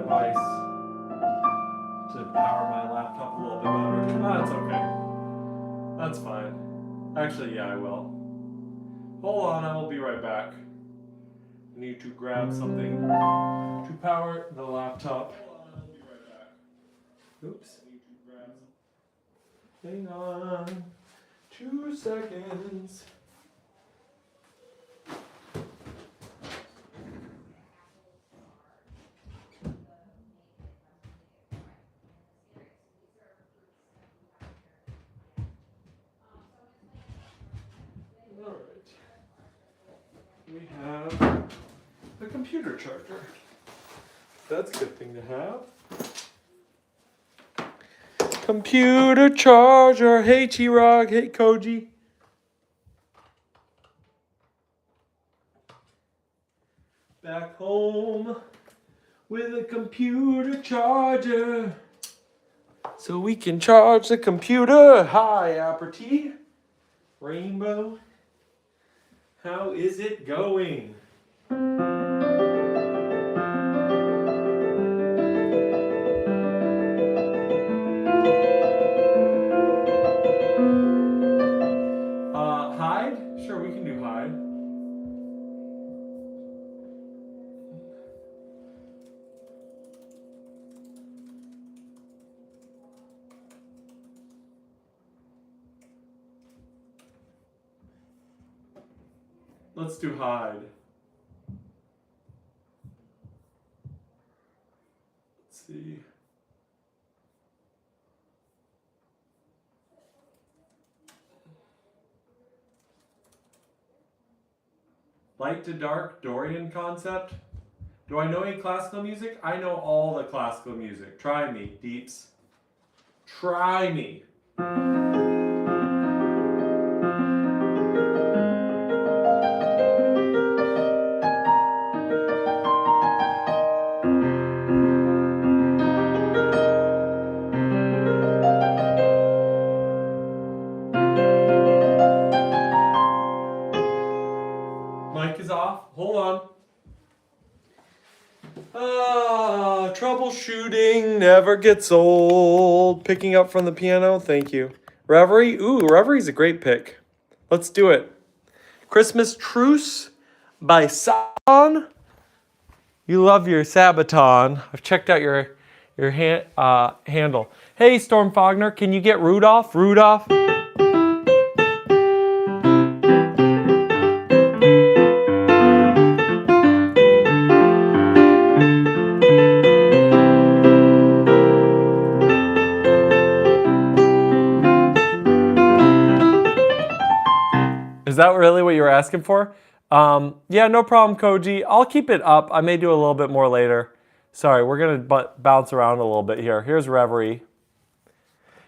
device to power my laptop a little bit better. That's okay. That's fine. Actually, yeah, I will. Hold on, I will be right back. I need to grab something to power the laptop. Hold on, I'll be right back. Oops. I need to grab something. Hang on. 2 seconds. Alright. We have a computer charger. That's a good thing to have. Computer charger. Hey T-Rog. Hey Koji. Back home with a computer charger. So we can charge the computer. Hi, Apperty. Rainbow. How is it going? Hide? Sure, we can do hide. Let's do hide. Let's see. Light to dark Dorian concept. Do I know any classical music? I know all the classical music. Try me, Deeps. Try me. Mic is off. Hold on. Troubleshooting never gets old. Picking up from the piano. Thank you. Reverie. Ooh, Reverie's a great pick. Let's do it. Christmas Truce by Sabaton. You love your Sabaton. I've checked out your handle. Hey, Storm Faulkner, can you get Rudolph? Rudolph? Is that really what you were asking for? Yeah, no problem, Koji. I'll keep it up. I may do a little bit more later. Sorry, we're going to bounce around a little bit here. Here's Reverie.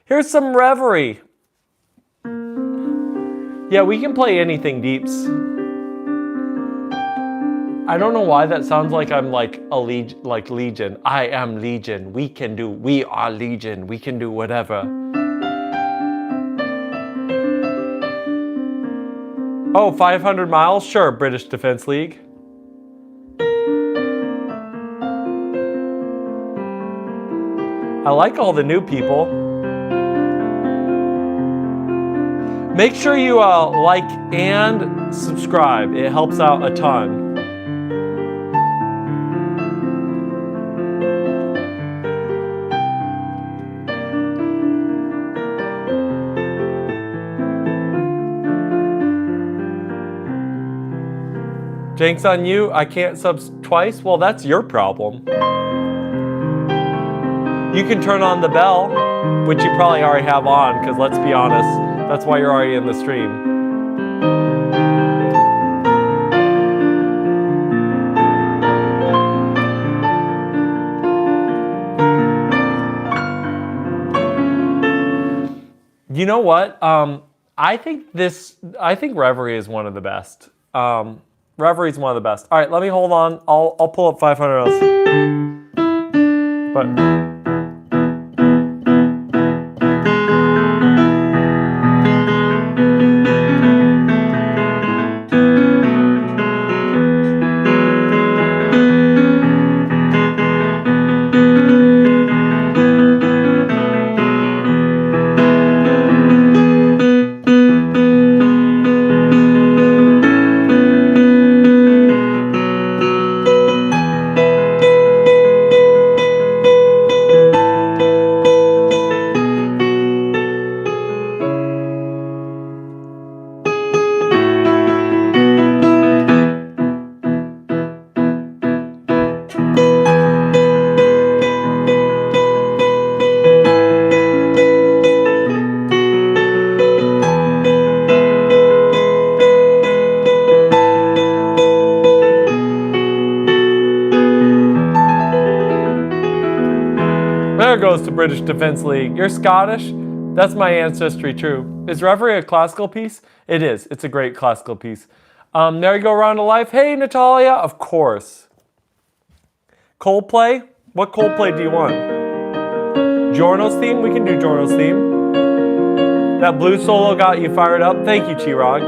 Here's some Reverie. Yeah, we can play anything, Deeps. I don't know why that sounds like I'm like Legion. I am Legion. We are Legion. We can do whatever. Oh, 500 miles? Sure, British Defense League. I like all the new people. Make sure you like and subscribe. It helps out a ton. Jenks on you, I can't sub twice? Well, that's your problem. You can turn on the bell, which you probably already have on, because let's be honest, that's why you're already in the stream. You know what? I think Reverie is one of the best. Reverie's one of the best. All right, let me hold on. I'll pull up 500 else. But Heather goes to British Defence League. You're Scottish? That's my ancestry true. Is Reverie a classical piece? It is. It's a great classical piece. Merry-Go-Round of Life. Hey, Natalia. Of course. Coldplay? What Coldplay do you want? Giorno's theme? We can do Giorno's theme. That blue solo got you fired up. Thank you, Chirag.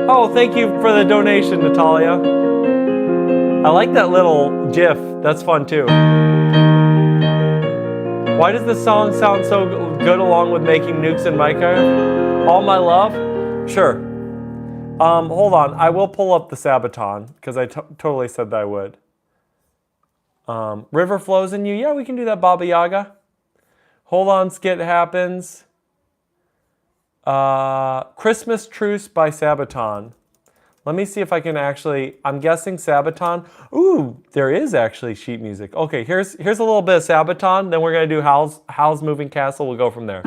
Oh, thank you for the donation, Natalia. I like that little GIF. That's fun too. Why does this song sound so good along with Making Nukes and Minecraft? All My Love? Sure. Hold on. I will pull up the Sabaton because I totally said that I would. River Flows in You. Yeah, we can do that, Baba Yaga. Hold On, Skit Happens. Christmas Truce by Sabaton. Let me see if I can actually, I'm guessing Sabaton. Ooh, there is actually sheet music. Okay, here's a little bit of Sabaton, then we're gonna do Howl's Moving Castle. We'll go from there.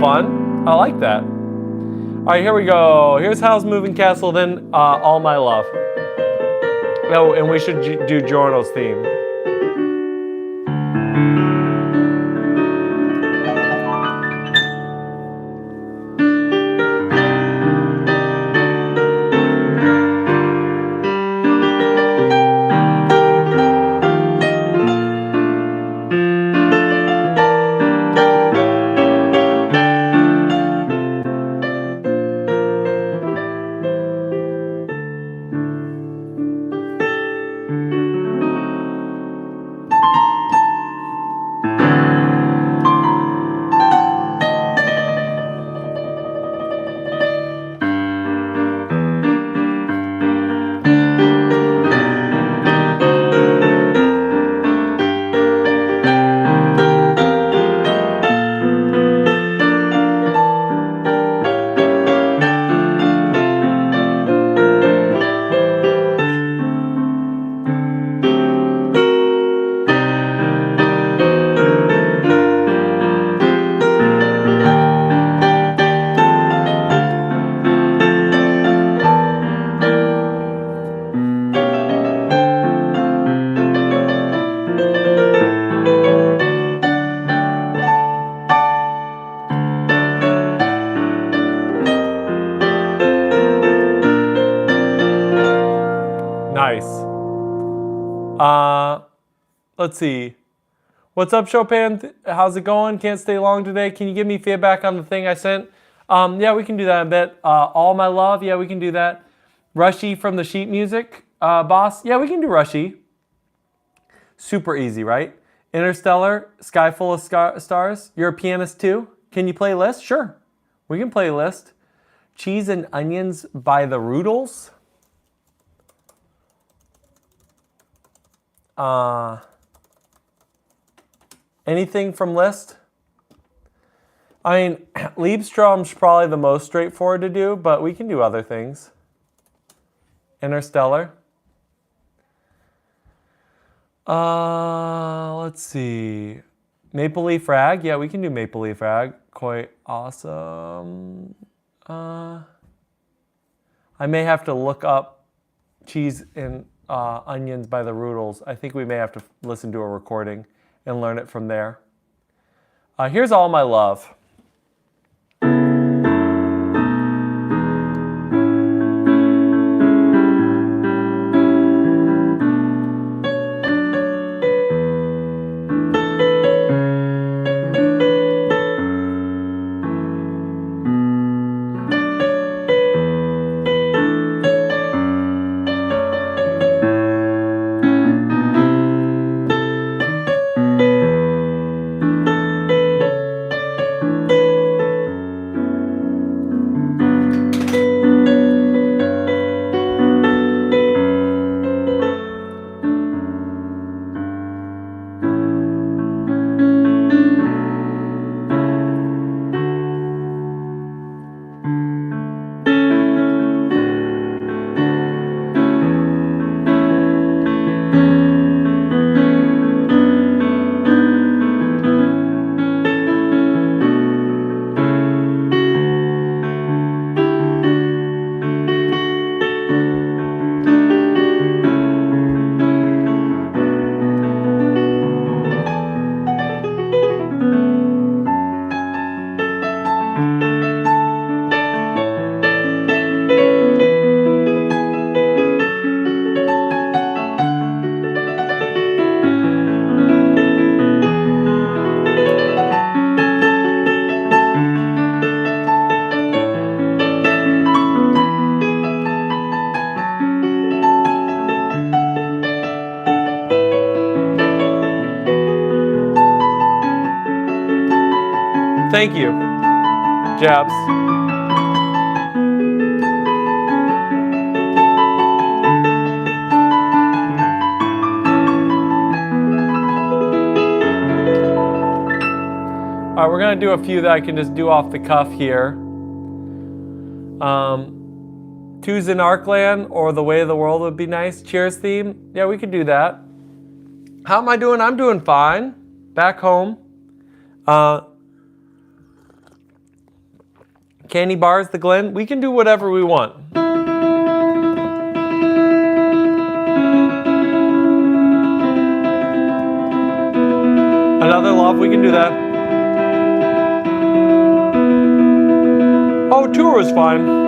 Fun. I like that. All right, here we go. Here's Howl's Moving Castle, then All My Love. Oh, and we should do Giorno's theme. Let's see. What's up, Chopin? How's it going? Can't stay long today. Can you give me feedback on the thing I sent? Yeah, we can do that in a bit. All My Love. Yeah, we can do that. Rushy from the sheet music. Boss. Yeah, we can do Rushy. Super easy, right? Interstellar. Sky Full of Stars. You're a pianist too? Can you play Liszt? Sure. We can play Liszt. Cheese and Onions by the Rudels. Anything from Liszt? I mean, Liebstrom's probably the most straightforward to do, but we can do other things. Interstellar. Let's see. Maple Leaf Rag. Yeah, we can do Maple Leaf Rag. Quite awesome. I may have to look up Cheese and Onions by the Rudels. I think we may have to listen to a recording and learn it from there. Here's All My Love. Thank you. Jabs. All right, we're gonna do a few that I can just do off the cuff here. Two's in Arkland or The Way of the World would be nice. Cheers theme. Yeah, we could do that. How am I doing? I'm doing fine. Back home. Candy bars, the Glen. We can do whatever we want. Another love, we can do that. Oh, tour is fine.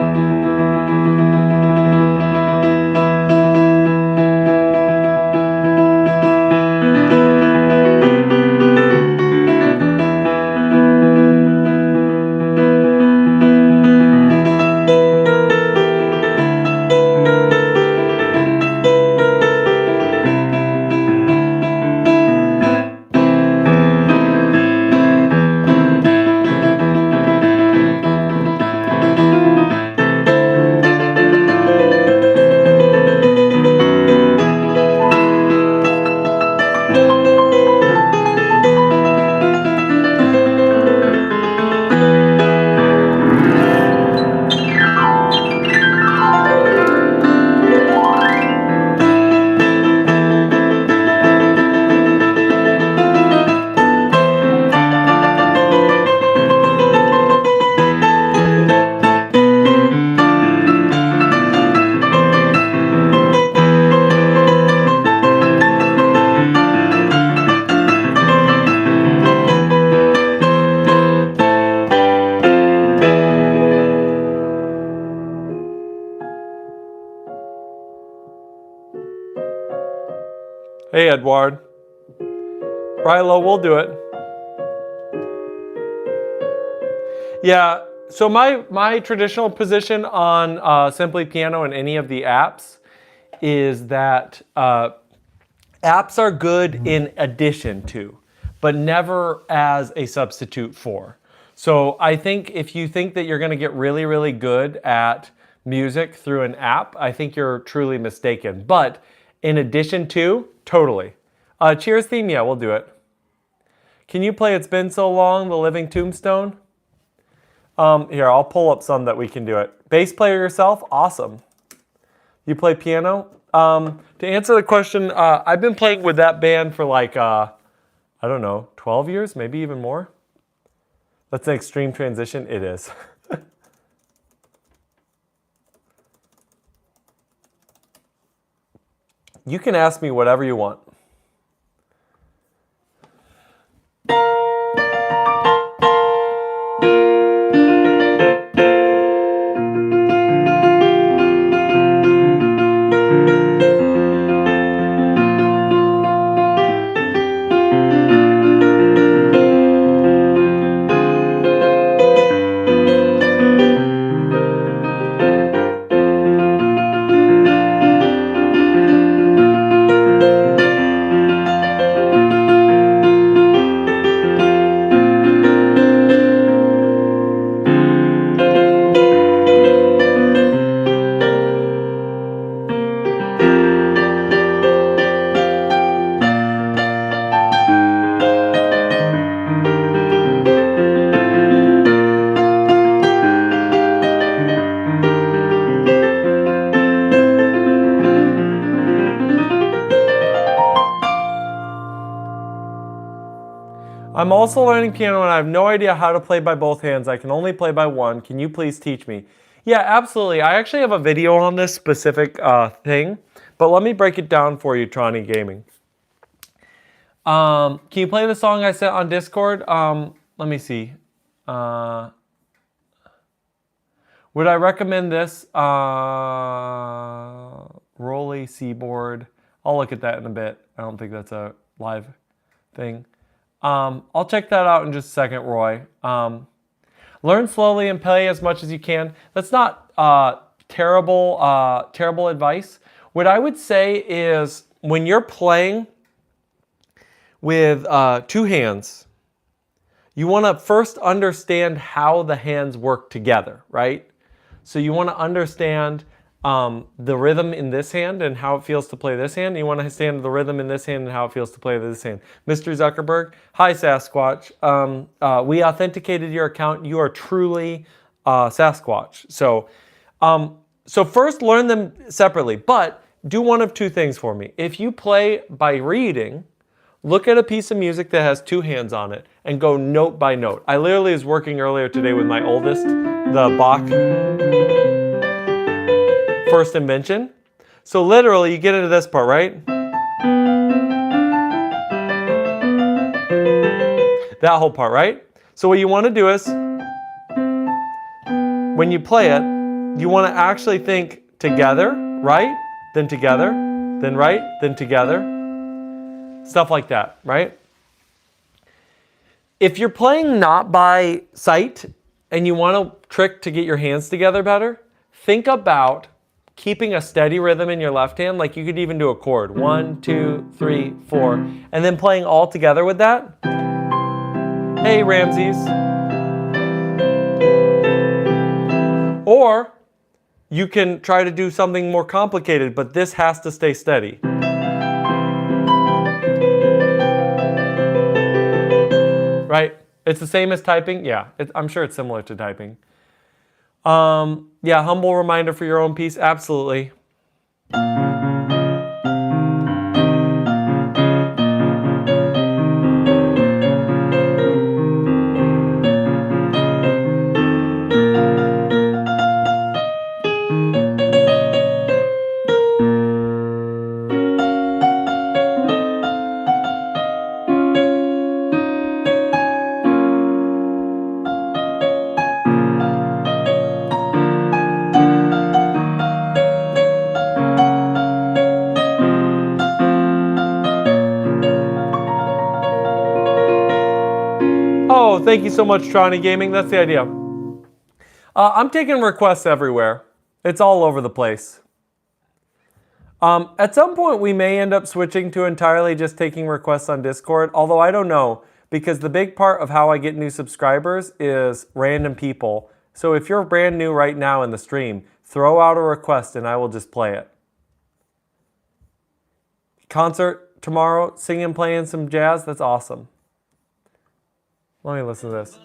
Hey, Edward. Rilo, we'll do it. Yeah, so my traditional position on Simply Piano and any of the apps is that apps are good in addition to, but never as a substitute for. So I think if you think that you're going to get really, really good at music through an app, I think you're truly mistaken. But in addition to, totally. Cheers theme, yeah, we'll do it. Can you play It's Been So Long, The Living Tombstone? Here, I'll pull up some that we can do it. Bass player yourself? Awesome. You play piano? To answer the question, I've been playing with that band for like, I don't know, 12 years, maybe even more. That's an extreme transition. It is. You can ask me whatever you want. I'm also learning piano and I have no idea how to play by both hands. I can only play by one. Can you please teach me? Yeah, absolutely. I actually have a video on this specific thing, but let me break it down for you, Tronny Gaming. Can you play the song I sent on Discord? Let me see. Would I recommend this? Rolly Seaboard. I'll look at that in a bit. I don't think that's a live thing. I'll check that out in just a second, Roy. Learn slowly and play as much as you can. That's not terrible advice. What I would say is when you're playing with two hands, you want to first understand how the hands work together, right? So you want to understand the rhythm in this hand and how it feels to play this hand. You want to understand the rhythm in this hand and how it feels to play this hand. Mr. Zuckerberg, hi Sasquatch. We authenticated your account. You are truly Sasquatch. So first learn them separately, but do one of two things for me. If you play by reading, look at a piece of music that has two hands on it and go note by note. I literally was working earlier today with my oldest, the Bach first invention. So literally you get into this part, right? That whole part, right? So what you want to do is, when you play it, you want to actually think together, right? Then together, then right, then together. Stuff like that, right? If you're playing not by sight and you want a trick to get your hands together better, think about keeping a steady rhythm in your left hand. Like you could even do a chord, 1, 2, 3, 4, and then playing all together with that. Hey, Ramses. Or you can try to do something more complicated, but this has to stay steady. Right? It's the same as typing? Yeah, I'm sure it's similar to typing. Yeah, humble reminder for your own piece, absolutely. Oh, thank you so much, Tronny Gaming. That's the idea. I'm taking requests everywhere. It's all over the place. At some point, we may end up switching to entirely just taking requests on Discord, although I don't know, because the big part of how I get new subscribers is random people. So if you're brand new right now in the stream, throw out a request and I will just play it. Concert tomorrow, singing, playing some jazz, that's awesome. Let me listen to this.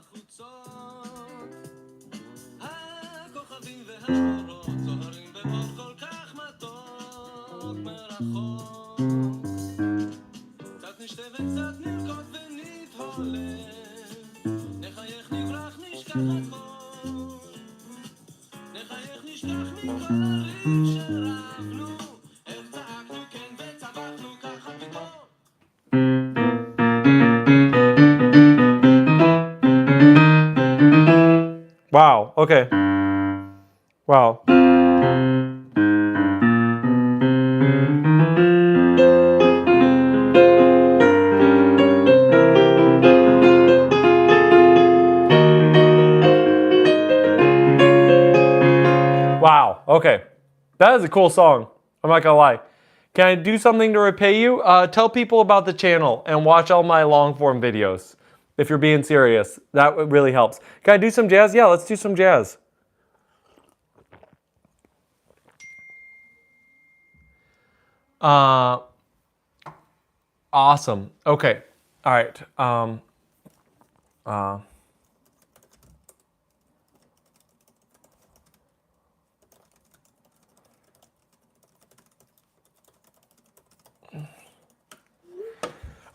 Wow, okay. Wow. Wow, okay. That is a cool song. I'm not gonna lie. Can I do something to repay you? Tell people about the channel and watch all my long form videos. If you're being serious, that really helps. Can I do some jazz? Yeah, let's do some jazz. Awesome. Okay. All right.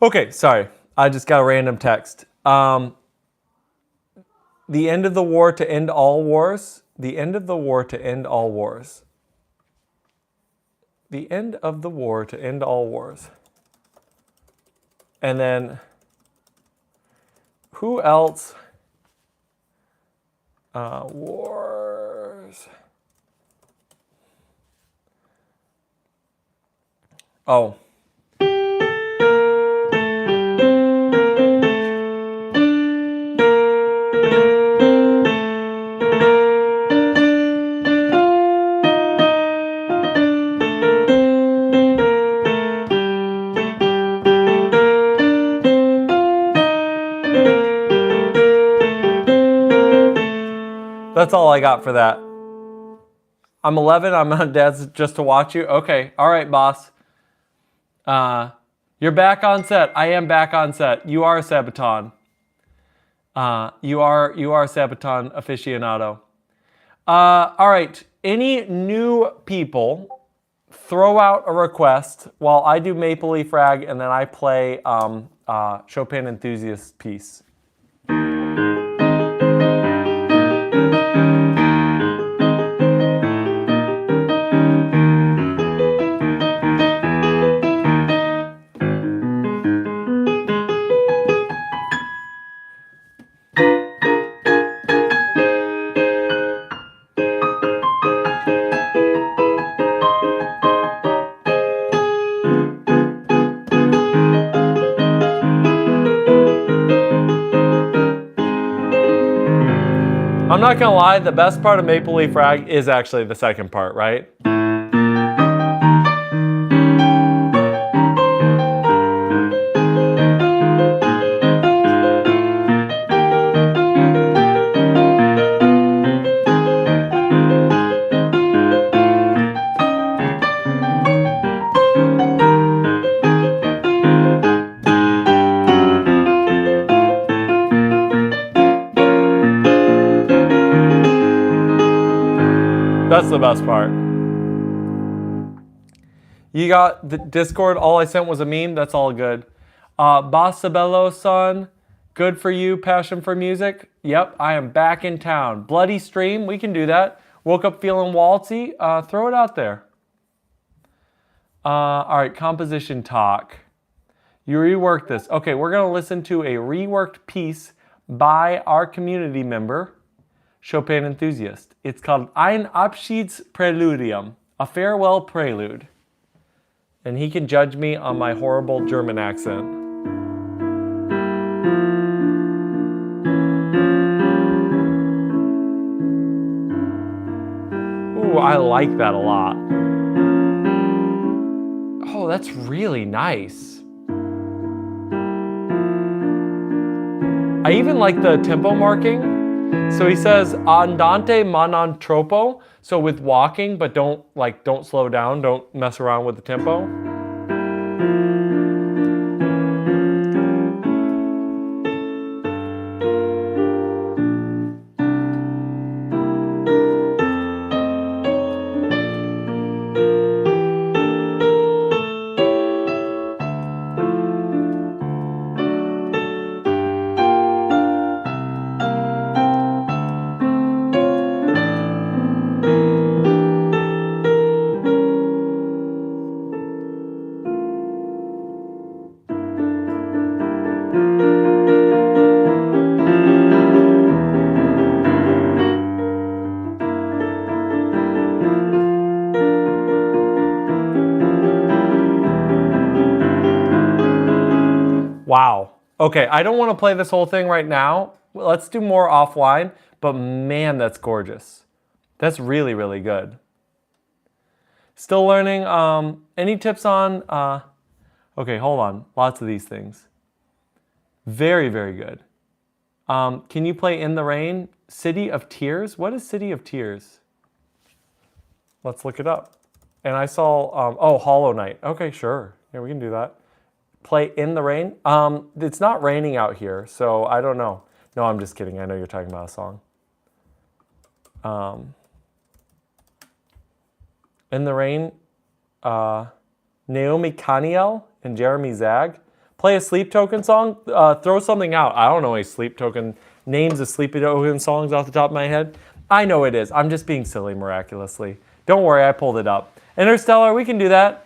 Okay, sorry. I just got a random text. The end of the war to end all wars. The end of the war to end all wars. The end of the war to end all wars. And then, who else? Wars. Oh. That's all I got for that. I'm 11. I'm on Dad's just to watch you. Okay. All right, boss. You're back on set. I am back on set. You are a Sabaton. You are a Sabaton aficionado. All right. Any new people, throw out a request while I do Maple Leaf Rag and then I play Chopin Enthusiast piece. I'm not gonna lie, the best part of Maple Leaf Rag is actually the second part, right? That's the best part. You got the Discord, all I sent was a meme, that's all good. Basabello son, good for you, passion for music. Yep, I am back in town. Bloody stream, we can do that. Woke up feeling waltzy, throw it out there. All right, composition talk. You reworked this. Okay, we're gonna listen to a reworked piece by our community member, Chopin enthusiast. It's called Ein Abschiedspreludium, a farewell prelude. And he can judge me on my horrible German accent. Ooh, I like that a lot. Oh, that's really nice. I even like the tempo marking. So he says andante ma non troppo. So with walking, but don't slow down, don't mess around with the tempo. Wow. Okay, I don't want to play this whole thing right now. Let's do more offline, but man, that's gorgeous. That's really, really good. Still learning. Any tips on, okay, hold on. Lots of these things. Very, very good. Can you play In the Rain? City of Tears? What is City of Tears? Let's look it up. And I saw, oh, Hollow Knight. Okay, sure. Yeah, we can do that. Play In the Rain? It's not raining out here, so I don't know. No, I'm just kidding. I know you're talking about a song. In the Rain, Naomi Kaniel and Jeremy Zag. Play a Sleep Token song? Throw something out. I don't know any Sleep Token names of Sleep Token songs off the top of my head. I know it is. I'm just being silly miraculously. Don't worry, I pulled it up. Interstellar, we can do that.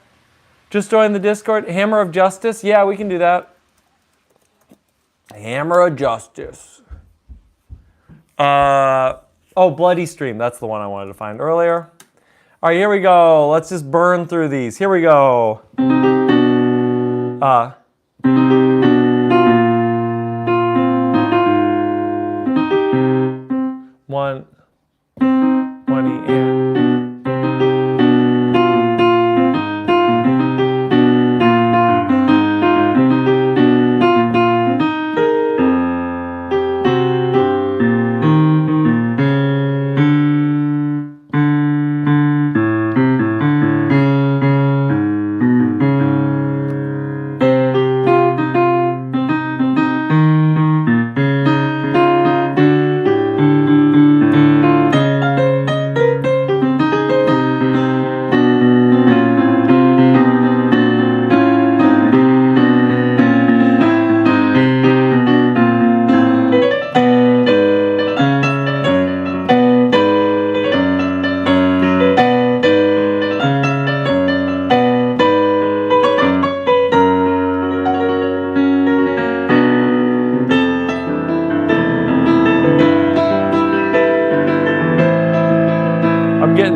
Just join the Discord. Hammer of Justice. Yeah, we can do that. Hammer of Justice. Oh, Bloody Stream. That's the one I wanted to find earlier. All right, here we go. Let's just burn through these. Here we go. One, 20, and...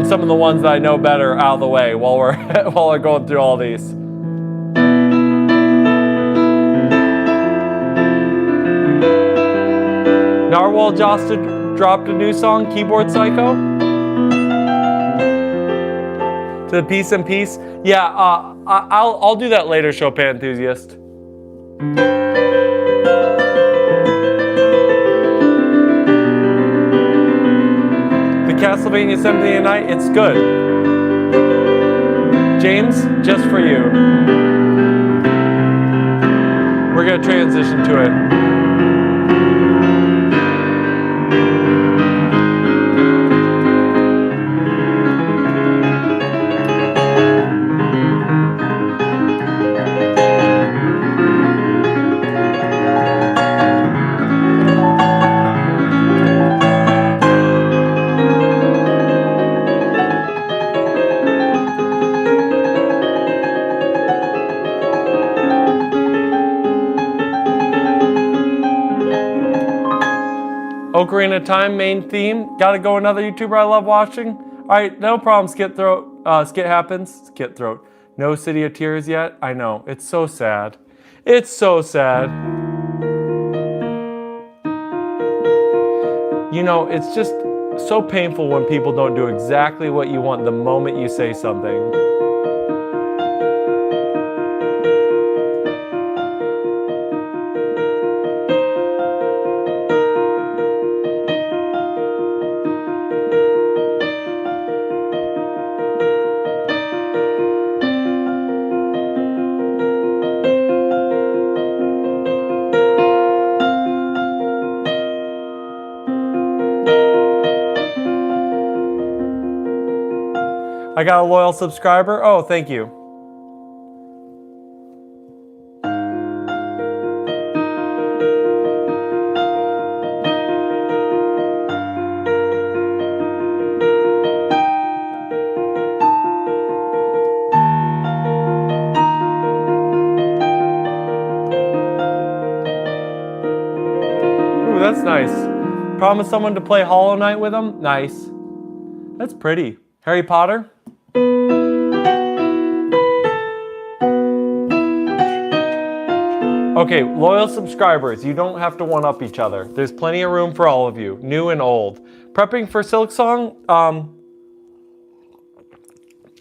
getting some of the ones that I know better out of the way while we're while we're going through all these. Narwhal just dropped a new song, Keyboard Psycho. To the Peace and Peace. Yeah, I'll do that later, Chopin enthusiast. The Castlevania Symphony of Night, it's good. James, just for you. We're gonna transition to it. Ocarina of Time main theme. Gotta go another YouTuber I love watching. All right, no problem. Skit happens. Skit throat. No City of Tears yet. I know. It's so sad. It's so sad. You know, it's just so painful when people don't do exactly what you want the moment you say something. I got a loyal subscriber. Oh, thank you. Ooh, that's nice. Promise someone to play Hollow Knight with them? Nice. That's pretty. Harry Potter? Okay, loyal subscribers, you don't have to one-up each other. There's plenty of room for all of you, new and old. Prepping for Silksong,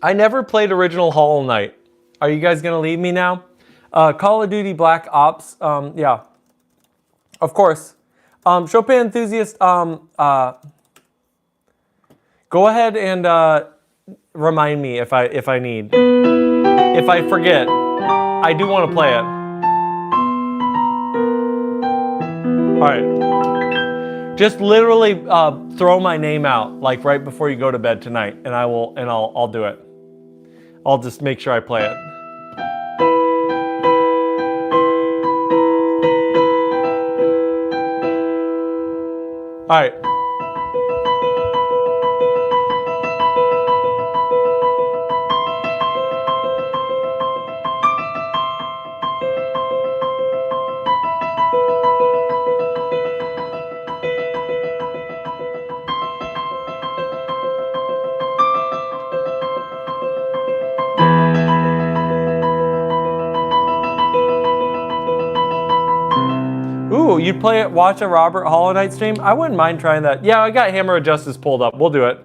I never played original Hollow Knight. Are you guys gonna leave me now? Call of Duty Black Ops, yeah. Of course. Chopin enthusiast, go ahead and remind me if I need. If I forget, I do want to play it. All right. Just literally throw my name out like right before you go to bed tonight, and I'll do it. I'll just make sure I play it. All right. Ooh, you'd watch a Robert Hollow Knight stream? I wouldn't mind trying that. Yeah, I got Hammer of Justice pulled up. We'll do it.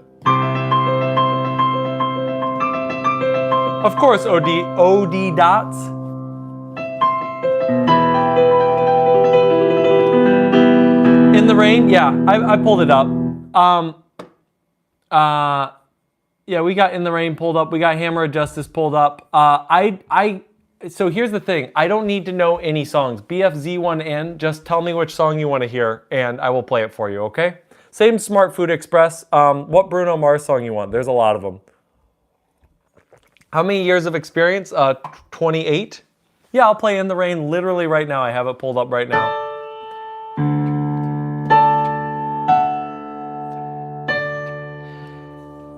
Of course, OD dots. In the Rain? Yeah, I pulled it up. Yeah, we got In the Rain pulled up. We got Hammer of Justice pulled up. So here's the thing. I don't need to know any songs. BFZ1N, just tell me which song you want to hear, and I will play it for you, okay? Same Smart Food Express. What Bruno Mars song you want? There's a lot of them. How many years of experience? 28. Yeah, I'll play In the Rain literally right now. I have it pulled up right now.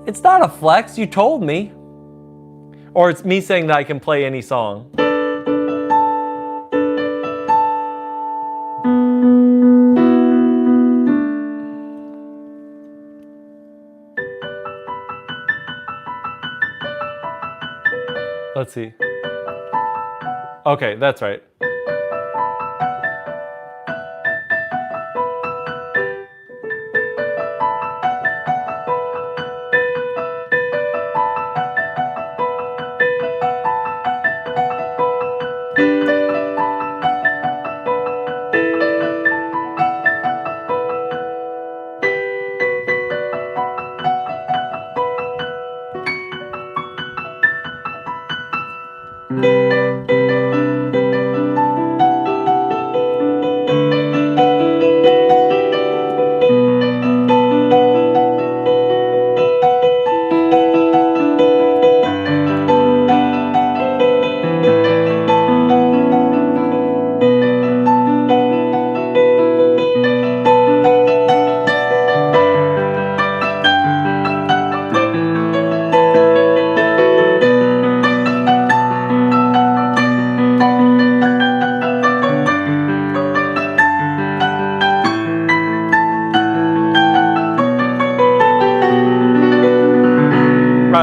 It's not a flex, you told me. Or it's me saying that I can play any song. Let's see. Okay, that's right.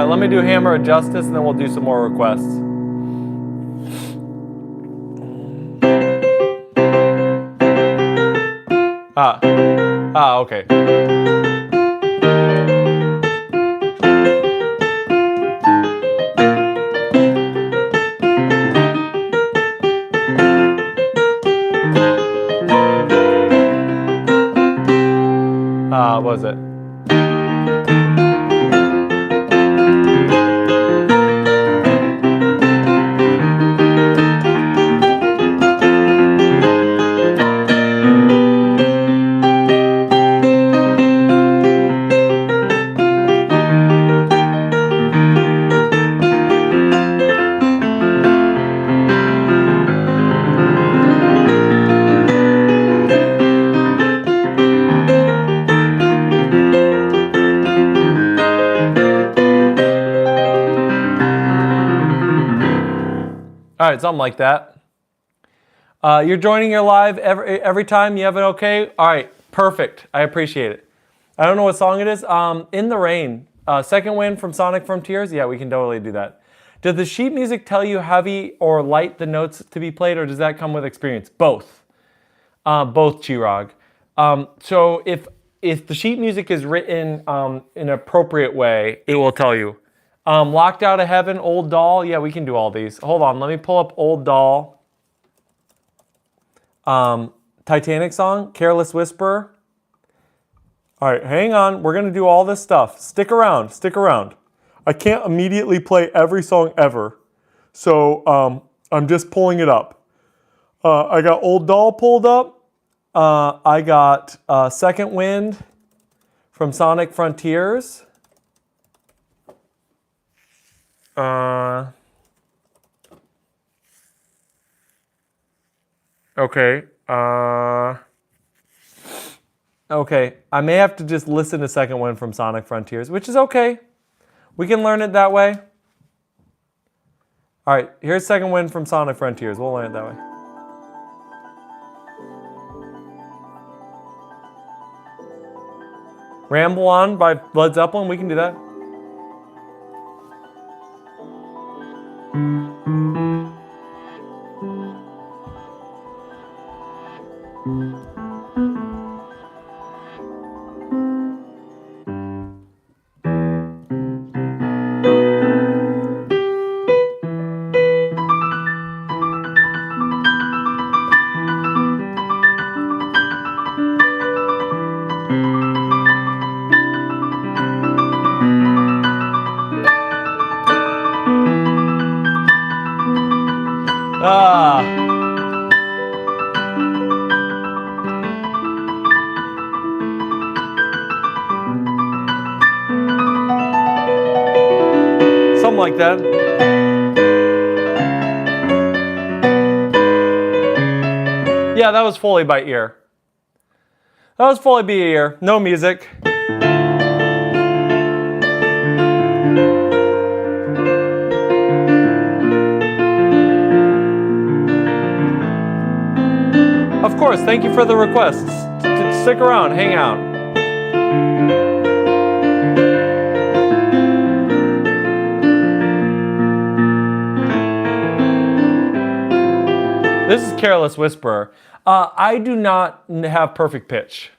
Let me do Hammer of Justice, and then we'll do some more requests. Okay. What was it? All right, something like that. You're joining your live every time. You have it okay? All right, perfect. I appreciate it. I don't know what song it is. In the Rain. Second Wind from Sonic Frontiers. Yeah, we can totally do that. Does the sheet music tell you heavy or light the notes to be played, or does that come with experience? Both. Both, Chirag. So if the sheet music is written in an appropriate way, it will tell you. Locked Out of Heaven, Old Doll. Yeah, we can do all these. Hold on, let me pull up Old Doll. Titanic song, Careless Whisperer. All right, hang on. We're going to do all this stuff. Stick around, stick around. I can't immediately play every song ever, so I'm just pulling it up. I got Old Doll pulled up. I got Second Wind from Sonic Frontiers. Okay. Okay. I may have to just listen to Second Wind from Sonic Frontiers, which is okay. We can learn it that way. All right. Here's Second Wind from Sonic Frontiers. We'll learn it that way. Ramble On by Led Zeppelin. We can do that. Something like that. Yeah, that was fully by ear. That was fully by ear. No music. Of course, thank you for the requests. Stick around, hang out. This is Careless Whisperer. I do not have perfect pitch.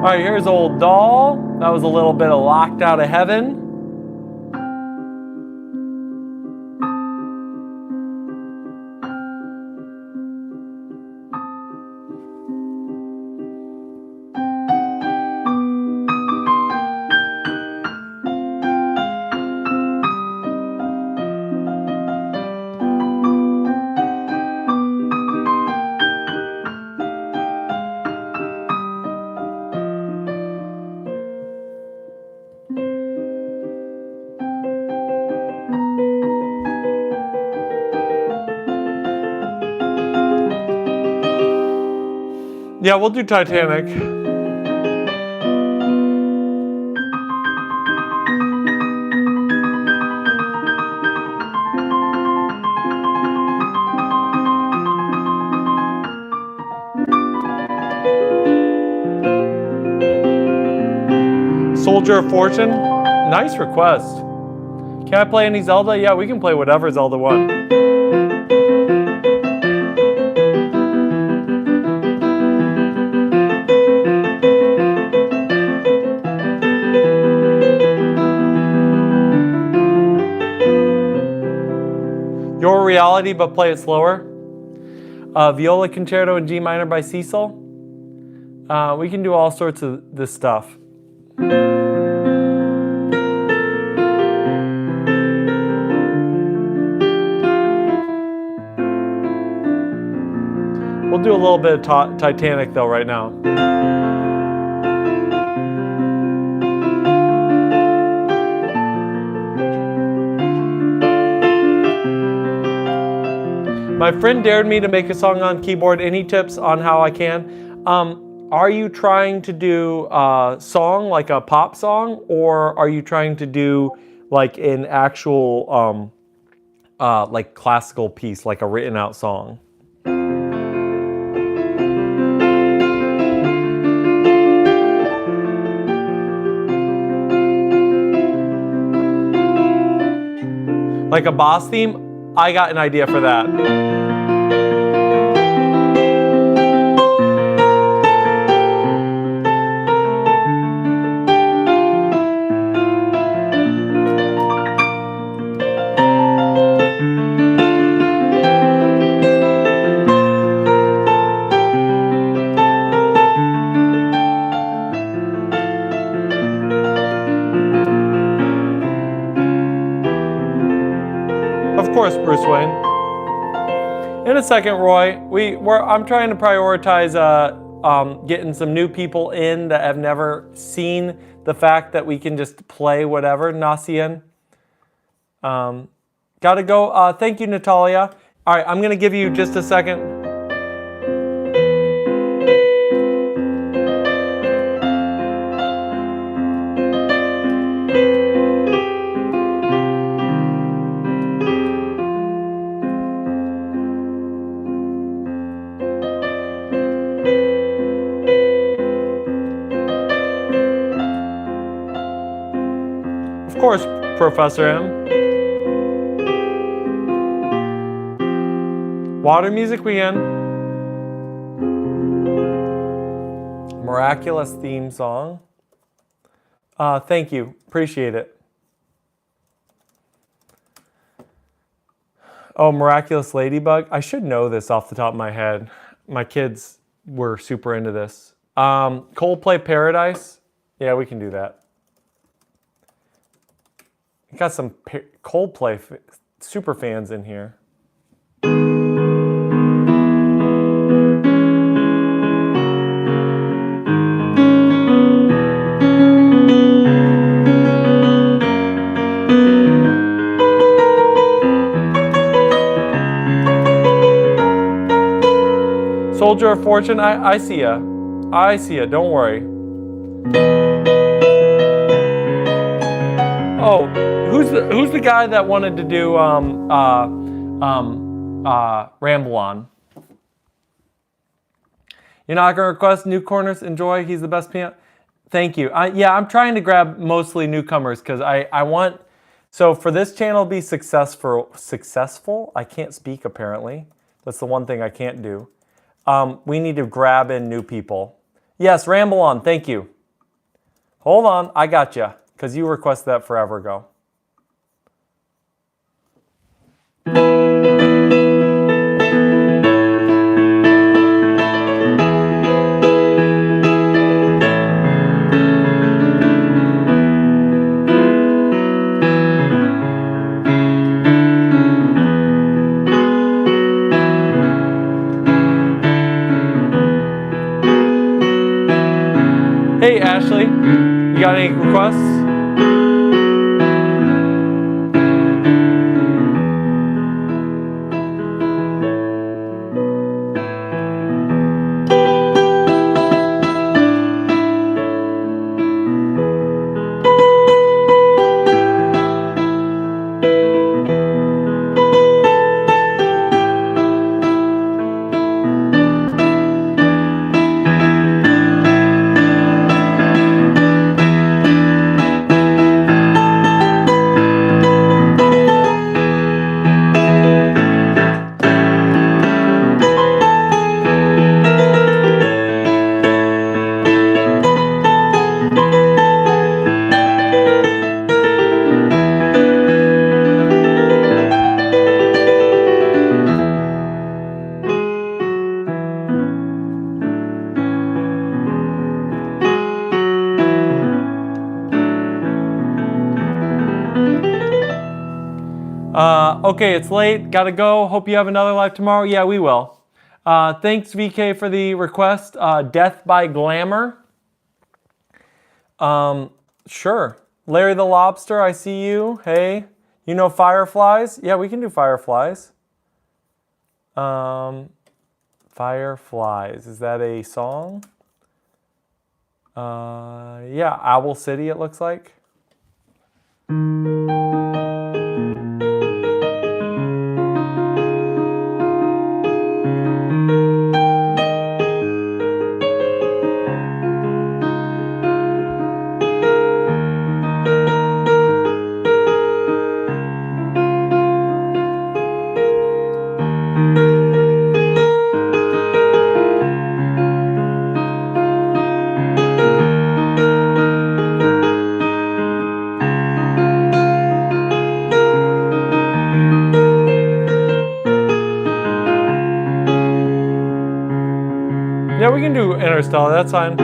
All right, here's Old Doll. That was a little bit of Locked Out of Heaven. Yeah, we'll do Titanic. Soldier of Fortune. Nice request. Can I play any Zelda? Yeah, we can play whatever Zelda one. Your Reality, but play it slower. Viola Concerto in G minor by Cecil. We can do all sorts of this stuff. We'll do a little bit of Titanic though right now. My friend dared me to make a song on keyboard. Any tips on how I can? Are you trying to do a song, like a pop song, or are you trying to do like an actual like classical piece, like a written out song? Like a boss theme? I got an idea for that. Of course, Bruce Wayne. In a second, Roy, I'm trying to prioritize getting some new people in that have never seen the fact that we can just play whatever. Nasian. Gotta go. Thank you, Natalia. All right, I'm gonna give you just a second. Of course, Professor M. Water music weekend. Miraculous theme song. Thank you. Appreciate it. Oh, Miraculous Ladybug. I should know this off the top of my head. My kids were super into this. Coldplay Paradise. Yeah, we can do that. We got some Coldplay super fans in here. Soldier of Fortune, I see ya. I see ya, don't worry. Oh, who's the guy that wanted to do Ramble On? You're not gonna request new corners? Enjoy, he's the best piano. Thank you. Yeah, I'm trying to grab mostly newcomers because I want, so for this channel to be successful, I can't speak apparently. That's the one thing I can't do. We need to grab in new people. Yes, Ramble On, thank you. Hold on, I got you, because you requested that forever ago. Hey Ashley, you got any requests? Okay, it's late. Gotta go. Hope you have another live tomorrow. Yeah, we will. Thanks, VK, for the request. Death by Glamour. Sure. Larry the Lobster, I see you. Hey. You know Fireflies? Yeah, we can do Fireflies. Fireflies. Is that a song? Yeah, Owl City, it looks like. Yeah, we can do Interstellar, that's fine.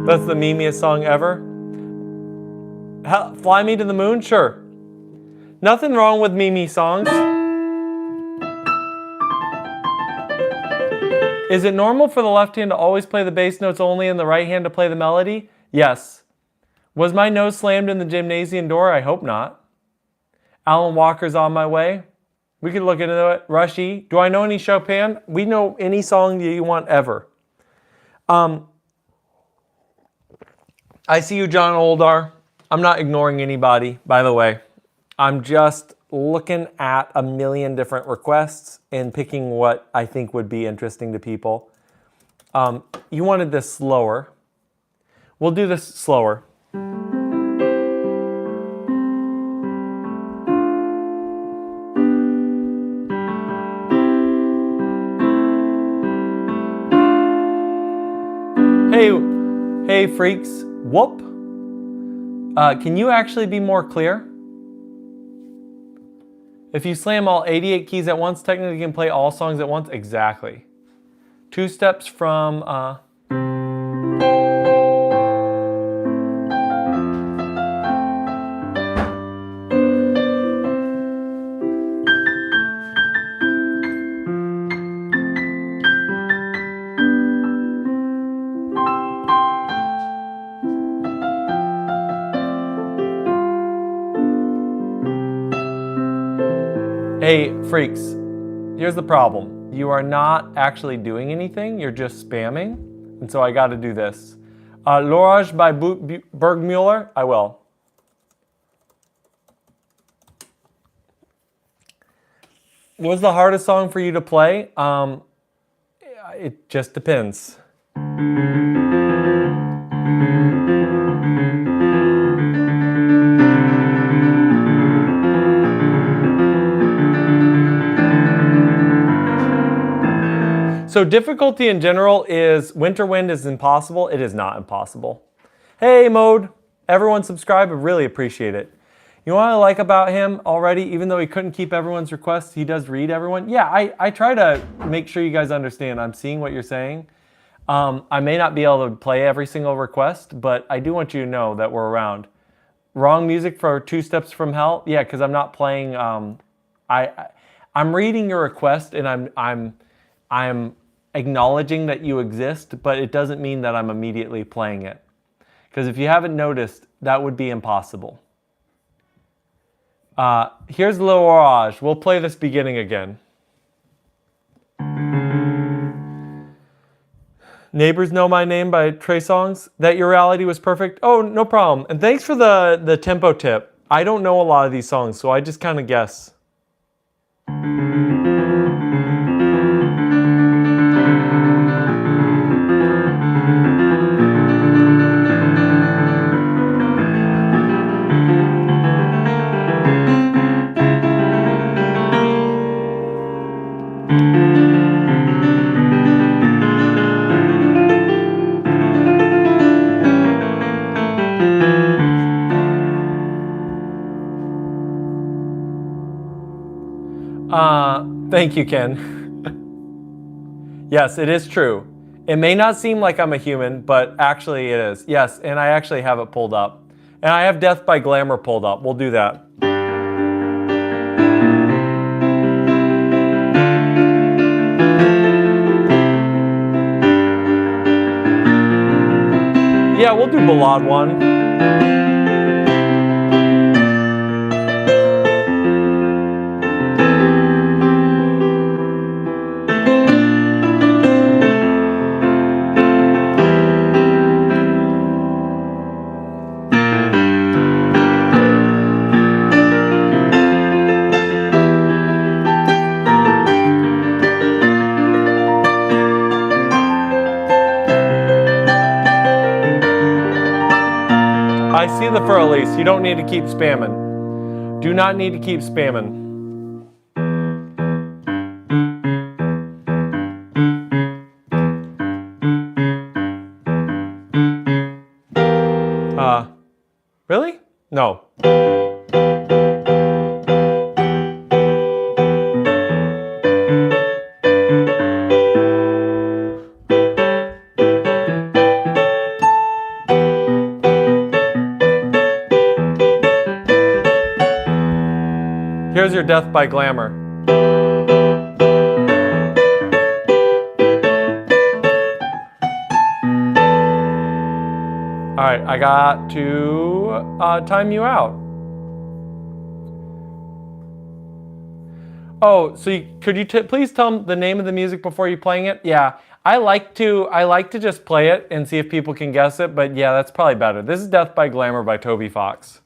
That's the memeiest song ever. Fly Me to the Moon? Sure. Nothing wrong with Mimi songs. Is it normal for the left hand to always play the bass notes only and the right hand to play the melody? Yes. Was my nose slammed in the gymnasium door? I hope not. Alan Walker's On My Way. We could look into it. Rushy. Do I know any Chopin? We know any song that you want ever. I see you, John Oldar. I'm not ignoring anybody, by the way. I'm just looking at a million different requests and picking what I think would be interesting to people. You wanted this slower. We'll do this slower. Hey freaks, whoop. Can you actually be more clear? If you slam all 88 keys at once, technically you can play all songs at once. Exactly. 2 steps from... Hey, freaks, here's the problem. You are not actually doing anything, you're just spamming. And so I got to do this. L'Orage by Bergmuller, I will. What's the hardest song for you to play? It just depends. So difficulty in general is Winter Wind is impossible. It is not impossible. Hey, Mode. Everyone subscribe. I really appreciate it. You know what I like about him already? Even though he couldn't keep everyone's requests, he does read everyone. Yeah, I try to make sure you guys understand. I'm seeing what you're saying. I may not be able to play every single request, but I do want you to know that we're around. Wrong music for 2 Steps from Hell? Yeah, because I'm not playing. I'm reading your request and I'm acknowledging that you exist, but it doesn't mean that I'm immediately playing it. Because if you haven't noticed, that would be impossible. Here's L'Orage. We'll play this beginning again. Neighbors Know My Name by Trey Songz. That Your Reality was perfect. Oh, no problem. And thanks for the tempo tip. I don't know a lot of these songs, so I just kind of guess. Thank you, Ken. Yes, it is true. It may not seem like I'm a human, but actually it is. Yes, and I actually have it pulled up. And I have Death by Glamour pulled up. We'll do that. Yeah, we'll do Ballad 1. I see the fur, Elise. You don't need to keep spamming. Do not need to keep spamming. Really? No. Here's your Death by Glamour. All right, I got to time you out. Oh, so could you please tell them the name of the music before you playing it? Yeah, I like to just play it and see if people can guess it, but yeah, that's probably better. This is Death by Glamour by Toby Fox.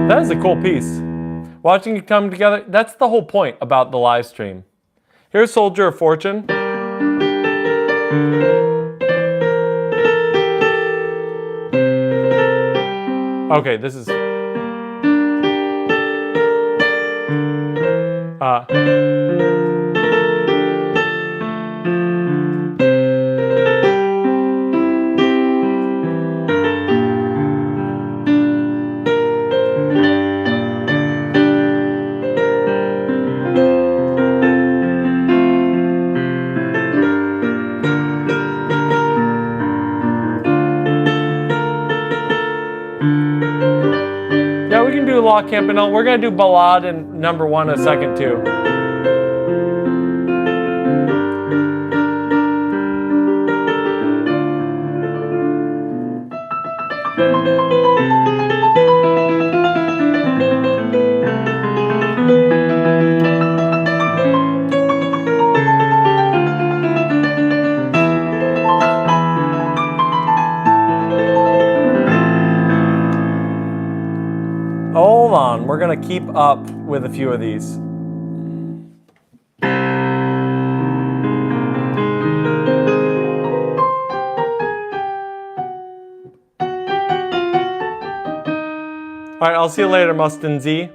That is a cool piece. Watching it come together, that's the whole point about the live stream. Here's Soldier of Fortune. Okay, this is... Yeah, we can do La Campanile. We're going to do Ballade and number 1 in a second, too. Hold on, we're gonna keep up with a few of these. All right, I'll see you later, Mustin Z.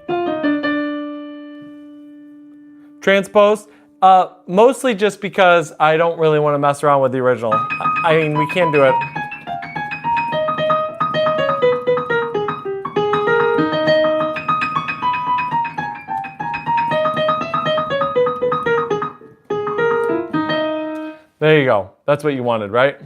Transpose, mostly just because I don't really want to mess around with the original. I mean, we can do it. There you go. That's what you wanted, right?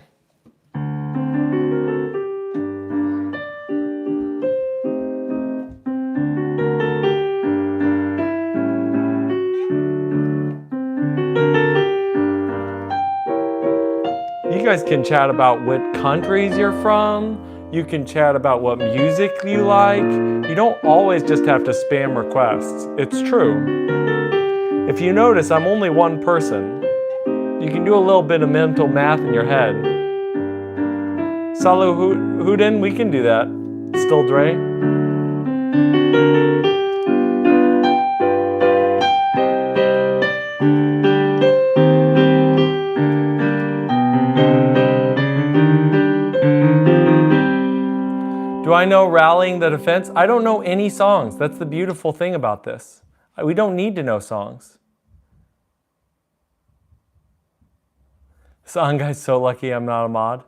You guys can chat about what countries you're from. You can chat about what music you like. You don't always just have to spam requests. It's true. If you notice, I'm only one person. You can do a little bit of mental math in your head. Salu Houdin, we can do that. Still Dre. Do I know Rallying the Defense? I don't know any songs. That's the beautiful thing about this. We don't need to know songs. Song guy's so lucky I'm not a mod.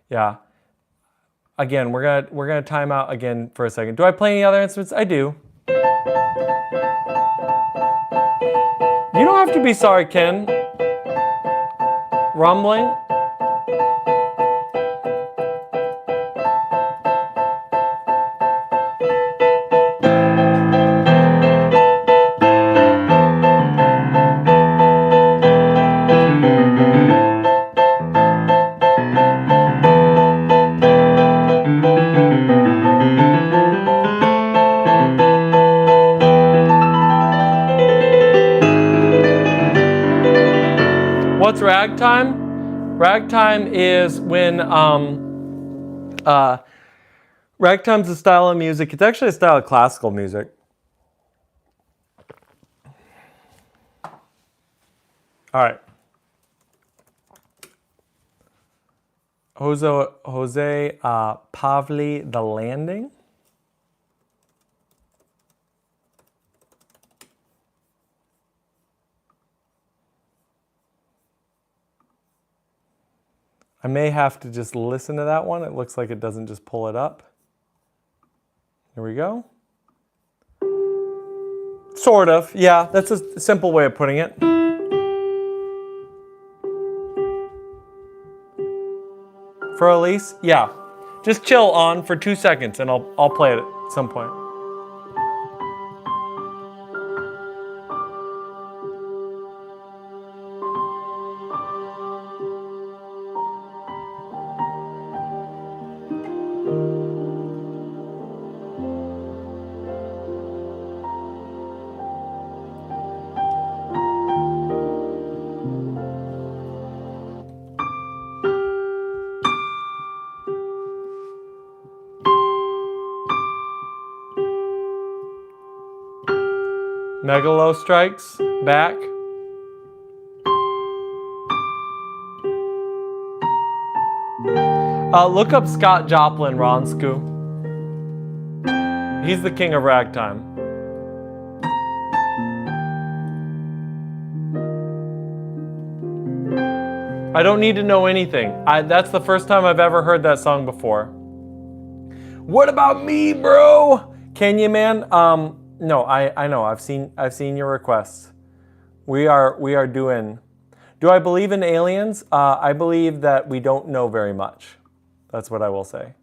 Yeah. Again, we're gonna time out again for a second. Do I play any other instruments? I do. You don't have to be sorry, Ken. Rumbling. What's ragtime? Ragtime is when ragtime's a style of music. It's actually a style of classical music. All right. Jose Pavli, The Landing. I may have to just listen to that one. It looks like it doesn't just pull it up. Here we go. Sort of, yeah, that's a simple way of putting it. For Elise? Yeah. Just chill on for 2 seconds and I'll play it at some point. Megalo strikes back. Look up Scott Joplin, Ronsku. He's the king of ragtime. I don't need to know anything. That's the first time I've ever heard that song before. What about me, bro? Can you, man? No, I know. I've seen your requests. We are doing. Do I believe in aliens? I believe that we don't know very much. That's what I will say.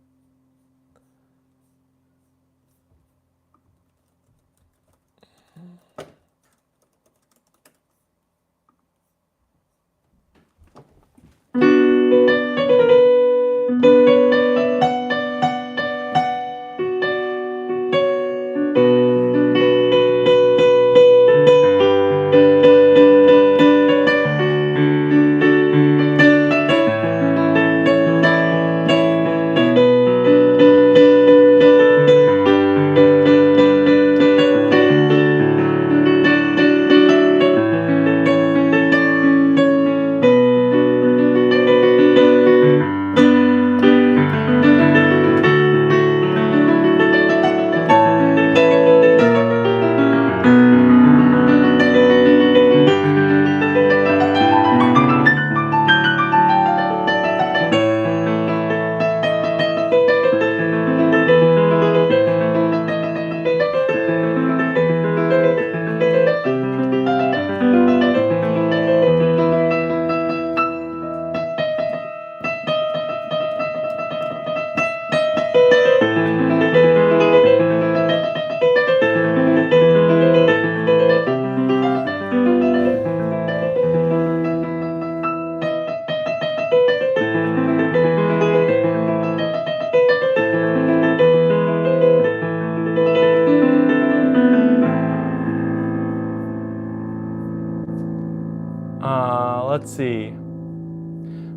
Let's see.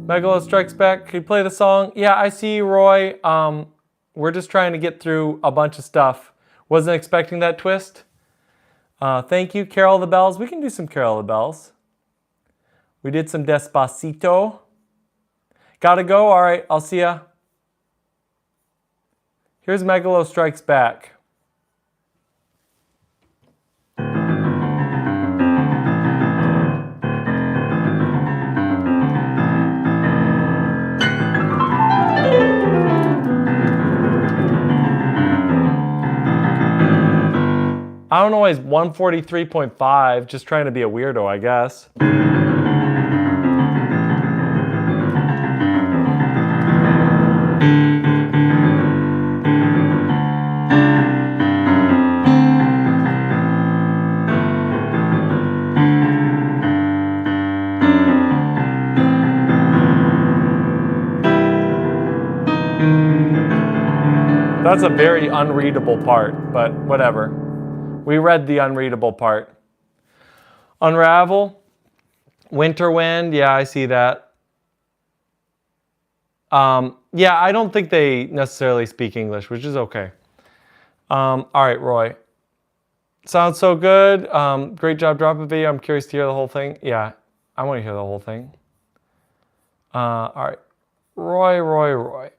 Megalo Strikes Back. Can you play the song? Yeah, I see you, Roy. We're just trying to get through a bunch of stuff. Wasn't expecting that twist. Thank you, Carol of the Bells. We can do some Carol of the Bells. We did some Despacito. Gotta go? All right, I'll see ya. Here's Megalo Strikes Back. I don't know why it's 143.5, just trying to be a weirdo, I guess. That's a very unreadable part, but whatever. We read the unreadable part. Unravel. Winter Wind. Yeah, I see that. Yeah, I don't think they necessarily speak English, which is okay. All right, Roy. Sounds so good. Great job dropping the video. I'm curious to hear the whole thing. Yeah, I want to hear the whole thing. All right. Roy.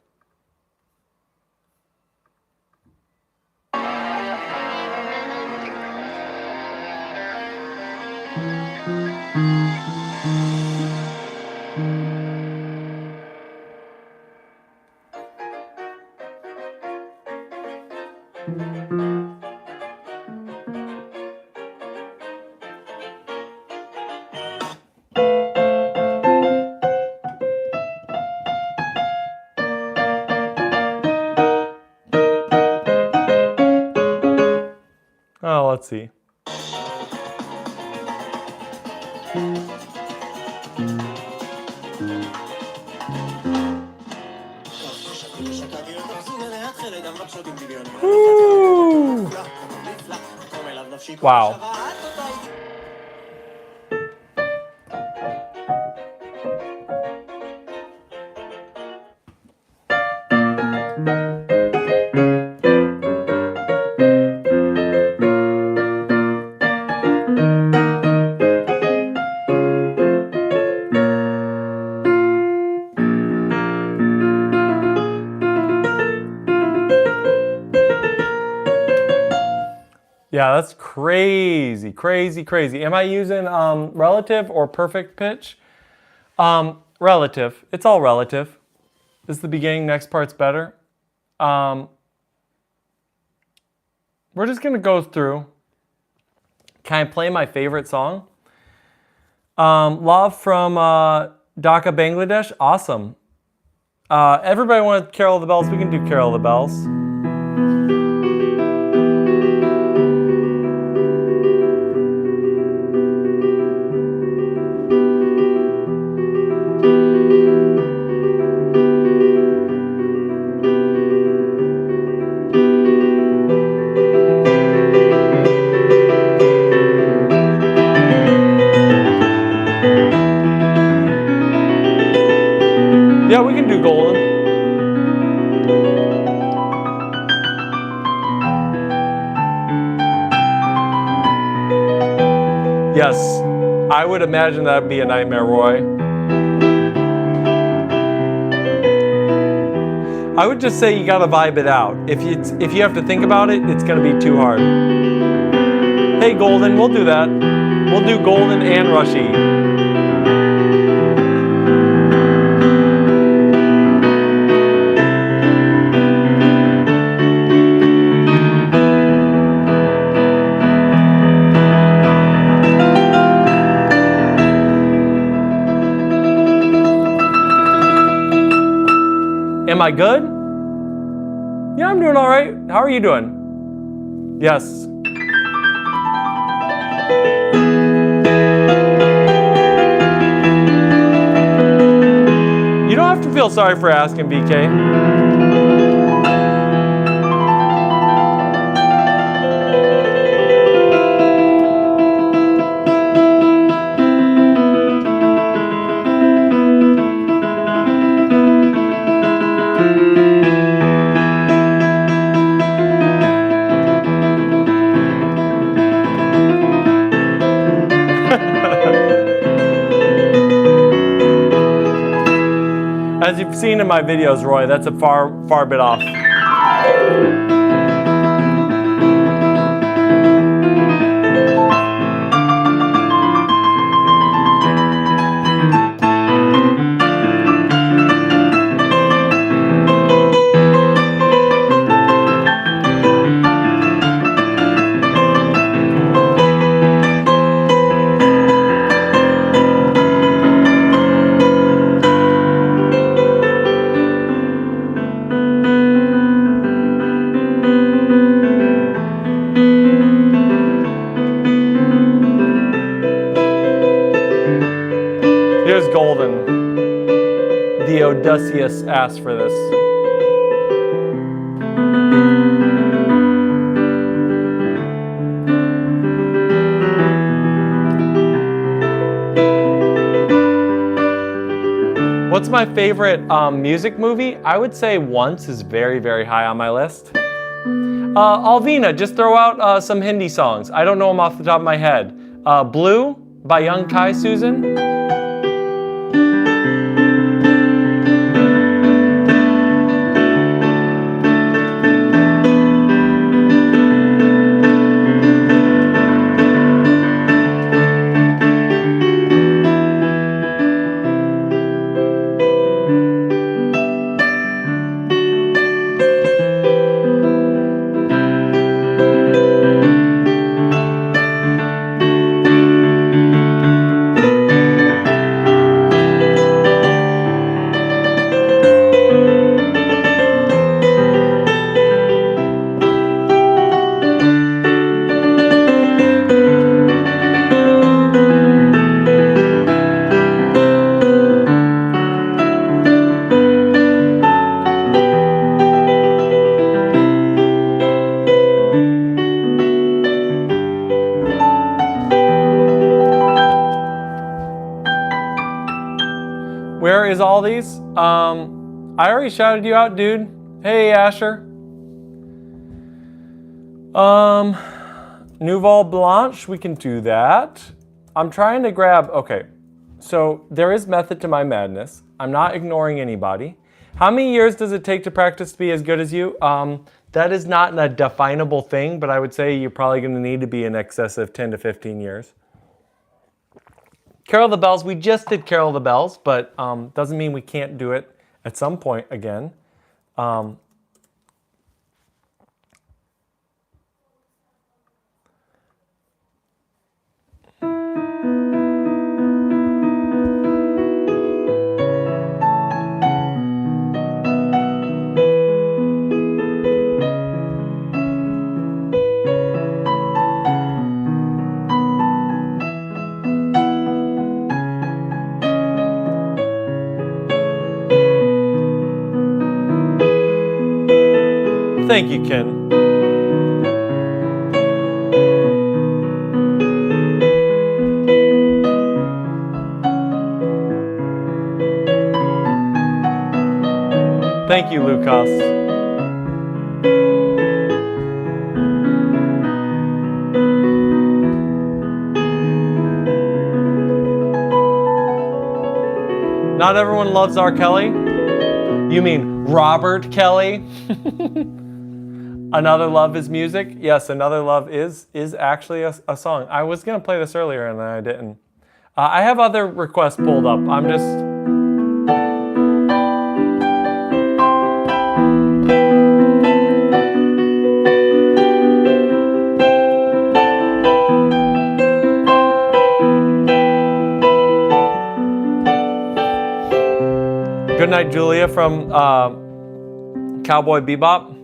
Oh, let's see. Woo! Wow. Yeah, that's crazy, crazy, crazy. Am I using relative or perfect pitch? Relative. It's all relative. This is the beginning, next part's better. We're just going to go through. Can I play my favorite song? Love from Dhaka, Bangladesh. Awesome. Everybody want Carol of the Bells? We can do Carol of the Bells. Yeah, we can do Golden. Yes, I would imagine that would be a nightmare, Roy. I would just say you gotta vibe it out. If you have to think about it, it's gonna be too hard. Hey, Golden, we'll do that. We'll do Golden and Rushy. Am I good? Yeah, I'm doing all right. How are you doing? Yes. You don't have to feel sorry for asking, BK. As you've seen in my videos, Roy, that's a far bit off. Here's Golden. The Odysseus asked for this. What's my favorite music movie? I would say Once is very, very high on my list. Alvina, just throw out some Hindi songs. I don't know them off the top of my head. Blue by Young Kai Susan. is all these? I already shouted you out, dude. Hey, Asher. Nouveau Blanche, we can do that. I'm trying to grab, okay. So there is method to my madness. I'm not ignoring anybody. How many years does it take to practice to be as good as you? That is not a definable thing, but I would say you're probably going to need to be in excess of 10 to 15 years. Carol the Bells, we just did Carol the Bells, but doesn't mean we can't do it at some point again. Thank you, Ken. Thank you, Lucas. Not everyone loves R. Kelly. You mean Robert Kelly? Another Love is Music. Yes, Another Love is actually a song. I was going to play this earlier and then I didn't. I have other requests pulled up. I'm just... Good night, Julia from Cowboy Bebop.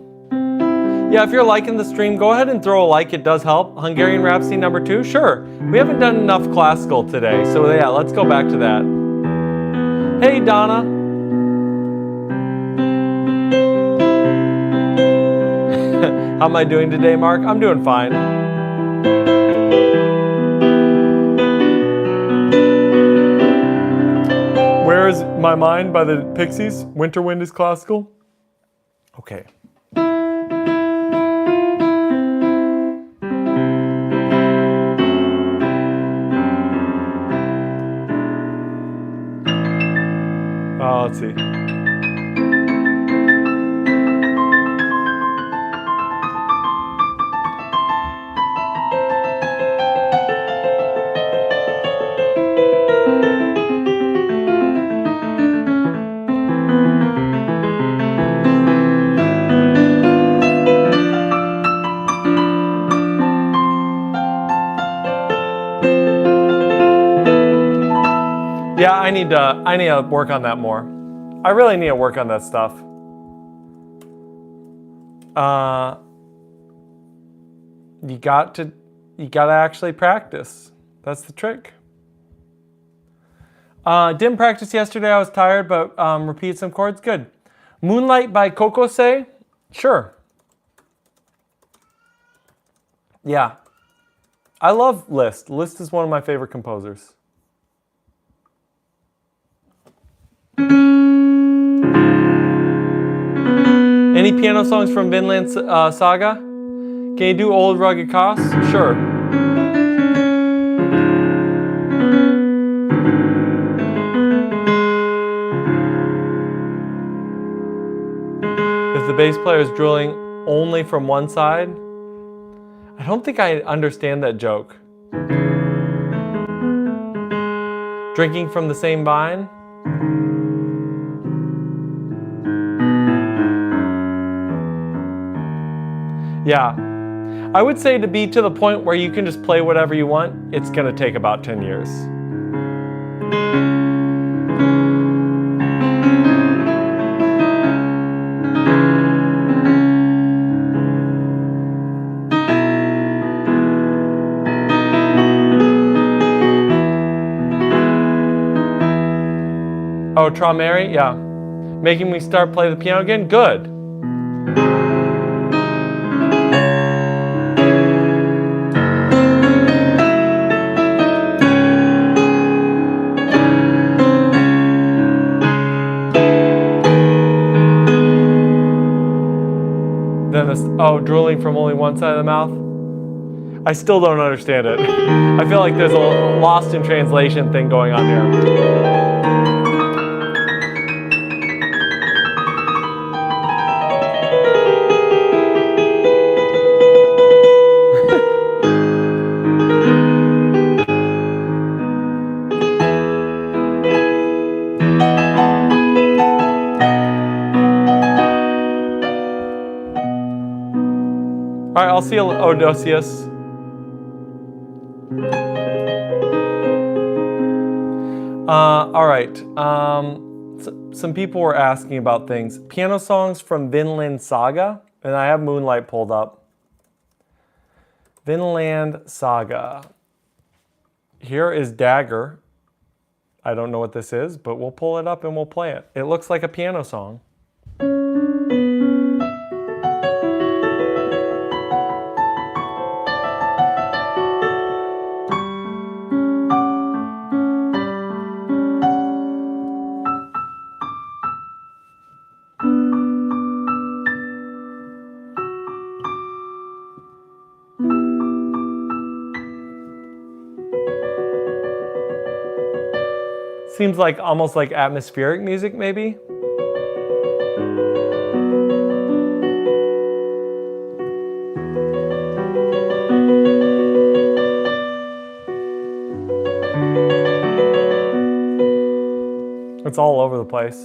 Yeah, if you're liking the stream, go ahead and throw a like. It does help. Hungarian Rhapsody number 2? Sure. We haven't done enough classical today, so yeah, let's go back to that. Hey, Donna. How am I doing today, Mark? I'm doing fine. Where is My Mind by the Pixies? Winter Wind is classical. Okay. Let's see. Yeah, I need to work on that more. I really need to work on that stuff. You gotta actually practice. That's the trick. Didn't practice yesterday. I was tired, but repeat some chords. Good. Moonlight by Kokose. Sure. Yeah. I love Liszt. Liszt is one of my favorite composers. Any piano songs from Vinland Saga? Can you do Old Rugged Cross? Sure. If the bass player is drilling only from one side? I don't think I understand that joke. Drinking from the same vine? Yeah, I would say to be to the point where you can just play whatever you want, it's going to take about 10 years. Oh, Traumary? Yeah. Making me start play the piano again? Good. drooling from only one side of the mouth? I still don't understand it. I feel like there's a lost in translation thing going on here. All right, I'll see you, Odysseus. All right. Some people were asking about things. Piano songs from Vinland Saga, and I have Moonlight pulled up. Vinland Saga. Here is Dagger. I don't know what this is, but we'll pull it up and we'll play it. It looks like a piano song. Seems like almost like atmospheric music, maybe. It's all over the place.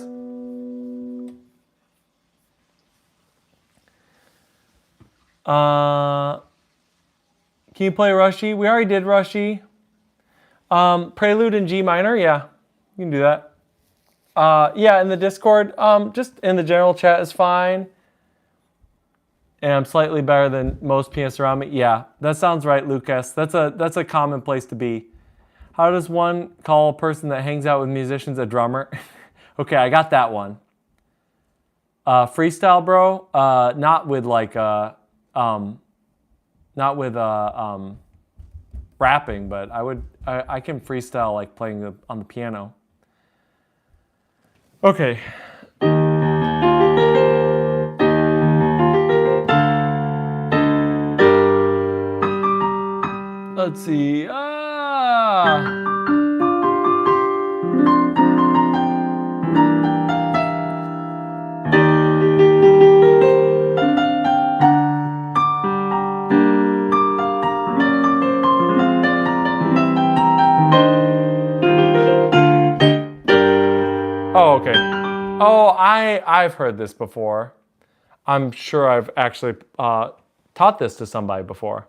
Can you play Rushy? We already did Rushy. Prelude in G minor, yeah. You can do that. Yeah, in the Discord, just in the general chat is fine. And I'm slightly better than most pianists around me. Yeah, that sounds right, Lucas. That's a common place to be. How does one call a person that hangs out with musicians a drummer? Okay, I got that one. Freestyle, bro. Not with like not with rapping, but I can freestyle like playing on the piano. Okay. Let's see. Oh, okay. Oh, I've heard this before. I'm sure I've actually taught this to somebody before.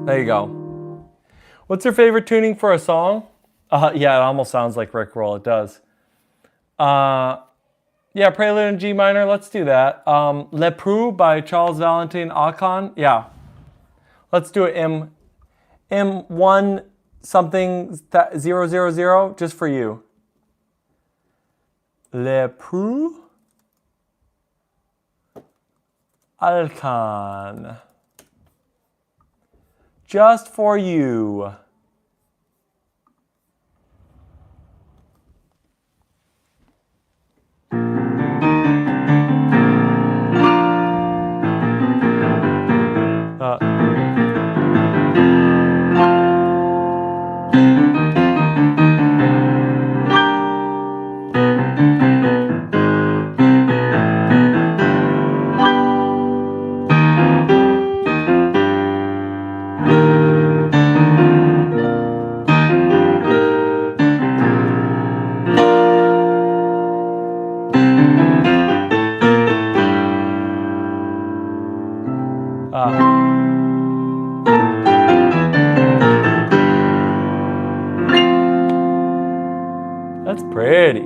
There you go. What's your favorite tuning for a song? Yeah, it almost sounds like Rickroll. It does. Yeah, Prelude in G minor. Let's do that. Le Preux by Charles Valentin Aucan. Yeah. Let's do it M1 something 000 just for you. Le Preux Aucan. Just for you. That's pretty.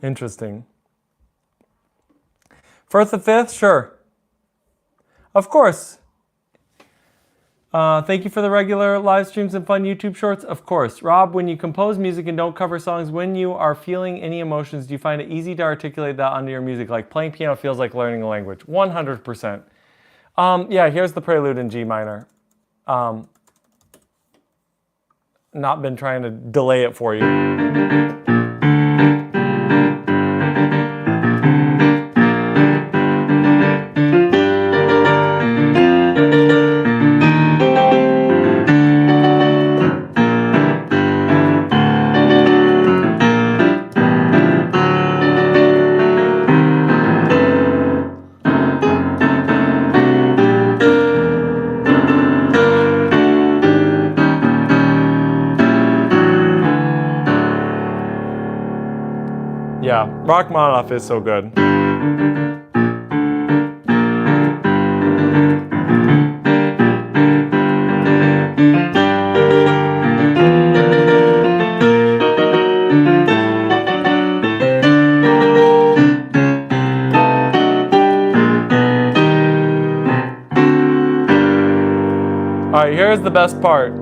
Interesting. First the fifth, sure. Of course. Thank you for the regular live streams and fun YouTube shorts. Of course. Rob, when you compose music and don't cover songs, when you are feeling any emotions, do you find it easy to articulate that onto your music? Like playing piano feels like learning a language. 100%. Yeah, here's the prelude in G minor. Not been trying to delay it for you. Yeah, Rachmaninoff is so good. All right, here's the best part.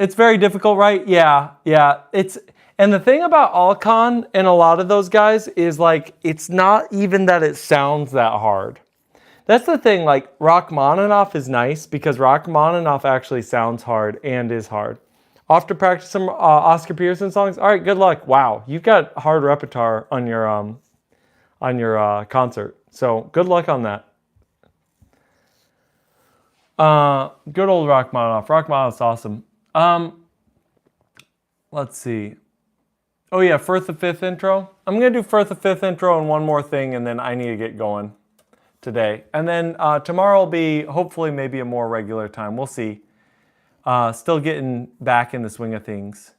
It's very difficult, right? Yeah. And the thing about Alcon and a lot of those guys is like, it's not even that it sounds that hard. That's the thing, like Rachmaninoff is nice because Rachmaninoff actually sounds hard and is hard. Off to practice some Oscar Peterson songs. All right, good luck. Wow, you've got hard repertoire on your concert. So good luck on that. Good old Rachmaninoff. Rachmaninoff's awesome. Let's see. Oh yeah, Firth the Fifth intro. I'm gonna do Firth the Fifth intro and one more thing, and then I need to get going today. And then tomorrow will be hopefully maybe a more regular time. We'll see. Still getting back in the swing of things.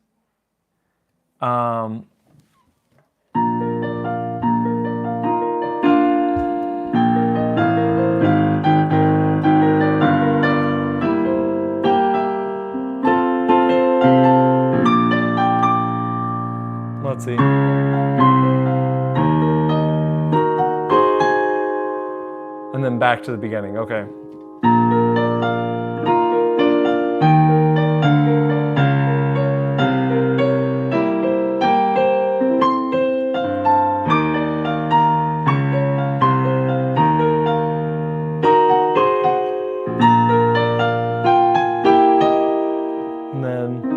Let's see. And then back to the beginning. Okay. And then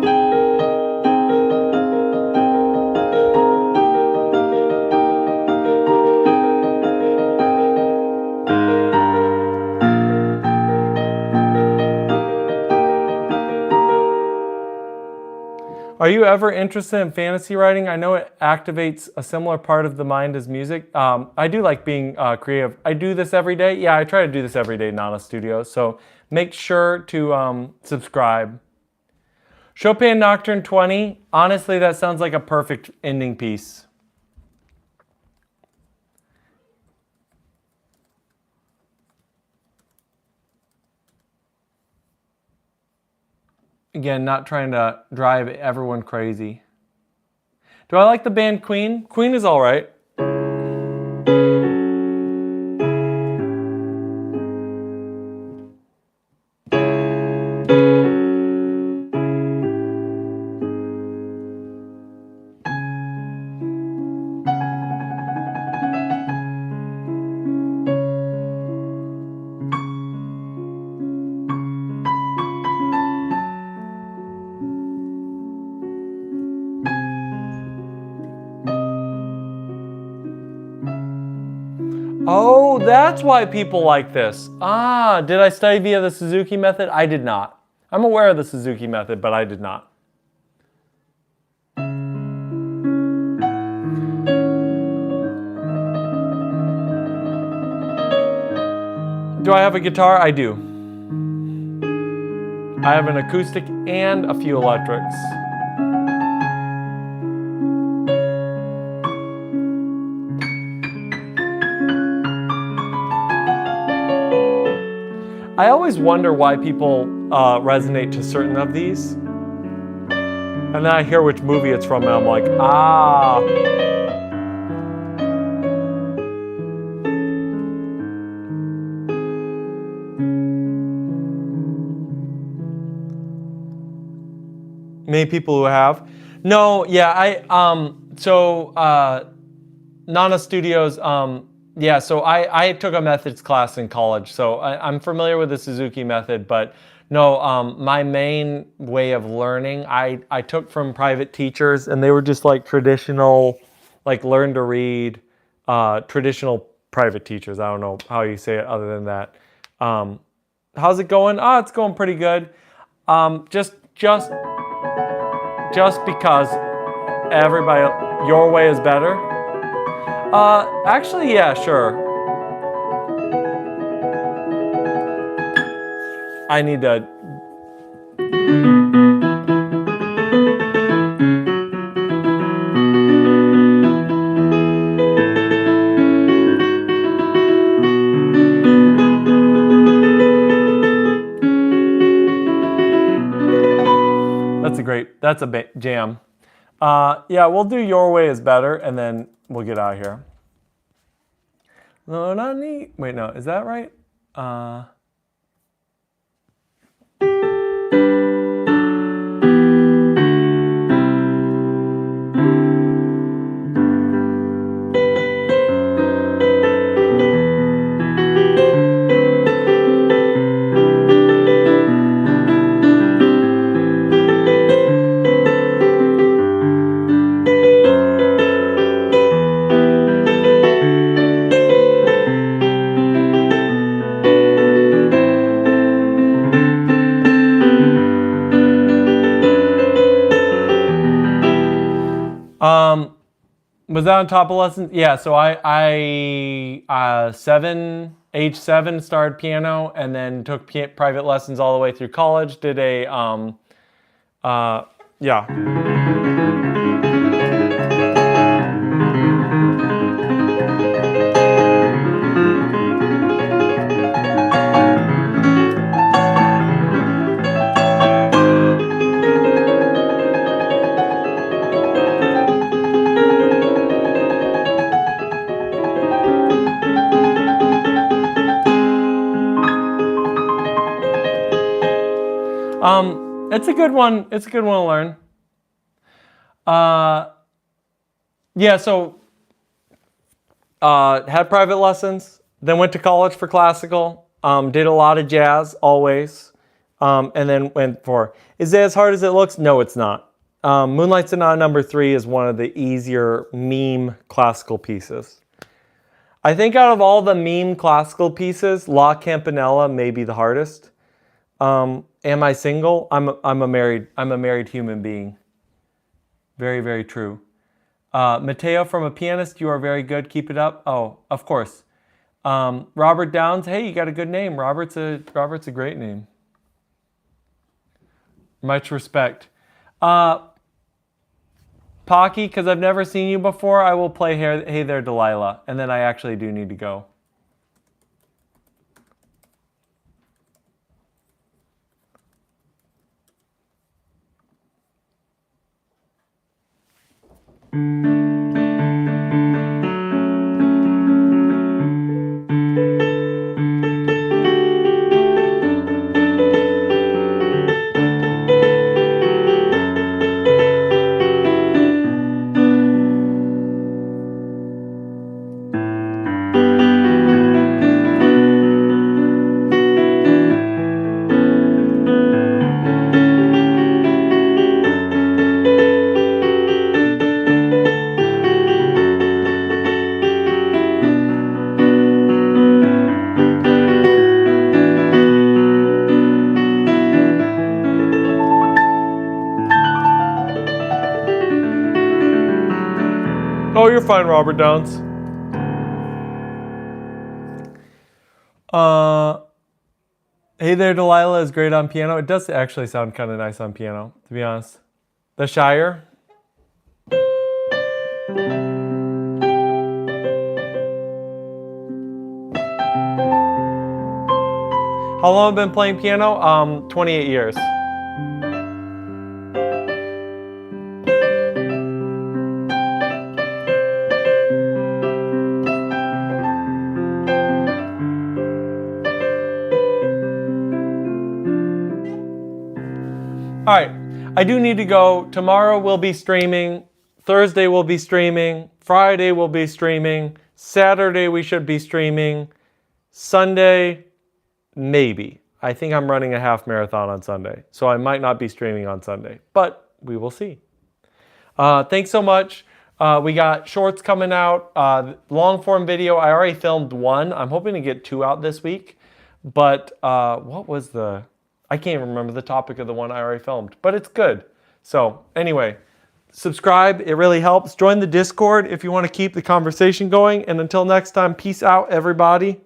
are you ever interested in fantasy writing? I know it activates a similar part of the mind as music. I do like being creative. I do this every day. Yeah, I try to do this every day, Nana Studio. So make sure to subscribe. Chopin Nocturne 20. Honestly, that sounds like a perfect ending piece. Again, not trying to drive everyone crazy. Do I like the band Queen? Queen is all right. Oh, that's why people like this. Ah, did I study via the Suzuki method? I did not. I'm aware of the Suzuki method, but I did not. Do I have a guitar? I do. I have an acoustic and a few electrics. I always wonder why people resonate to certain of these. And then I hear which movie it's from and I'm like, ah. Many people who have. No, yeah, Nana Studios, yeah, so I took a methods class in college, so I'm familiar with the Suzuki method, but no, my main way of learning, I took from private teachers, and they were just like traditional, like learn to read, traditional private teachers. I don't know how you say it other than that. How's it going? Oh, it's going pretty good. Just because everybody, your way is better. Actually, yeah, sure. I need to. That's a jam. Yeah, we'll do Your Way is Better, and then we'll get out of here. No, not neat. Wait, no, is that right? Was that on top of lessons? Yeah, so age 7 started piano and then took private lessons all the way through college. Did a, yeah. It's a good one. It's a good one to learn. Yeah, so had private lessons, then went to college for classical, did a lot of jazz always, and then went for, is it as hard as it looks? No, it's not. Moonlight Sonata No. 3 is one of the easier meme classical pieces. I think out of all the meme classical pieces, La Campanella may be the hardest. Am I single? I'm a married human being. Very, very true. Mateo from A Pianist, you are very good. Keep it up. Oh, of course. Robert Downs, hey, you got a good name. Robert's a great name. Much respect. Pocky, because I've never seen you before, I will play Hey There, Delilah, and then I actually do need to go. Oh, you're fine, Robert Downs. Hey there, Delilah is great on piano. It does actually sound kind of nice on piano, to be honest. The Shire. How long have I been playing piano? 28 years. All right, I do need to go. Tomorrow we'll be streaming. Thursday we'll be streaming. Friday we'll be streaming. Saturday we should be streaming. Sunday, maybe. I think I'm running a half marathon on Sunday, so I might not be streaming on Sunday, but we will see. Thanks so much. We got shorts coming out. Long form video, I already filmed one. I'm hoping to get 2 out this week. But what was I can't even remember the topic of the one I already filmed, but it's good. So anyway, subscribe. It really helps. Join the Discord if you want to keep the conversation going. And until next time, peace out, everybody.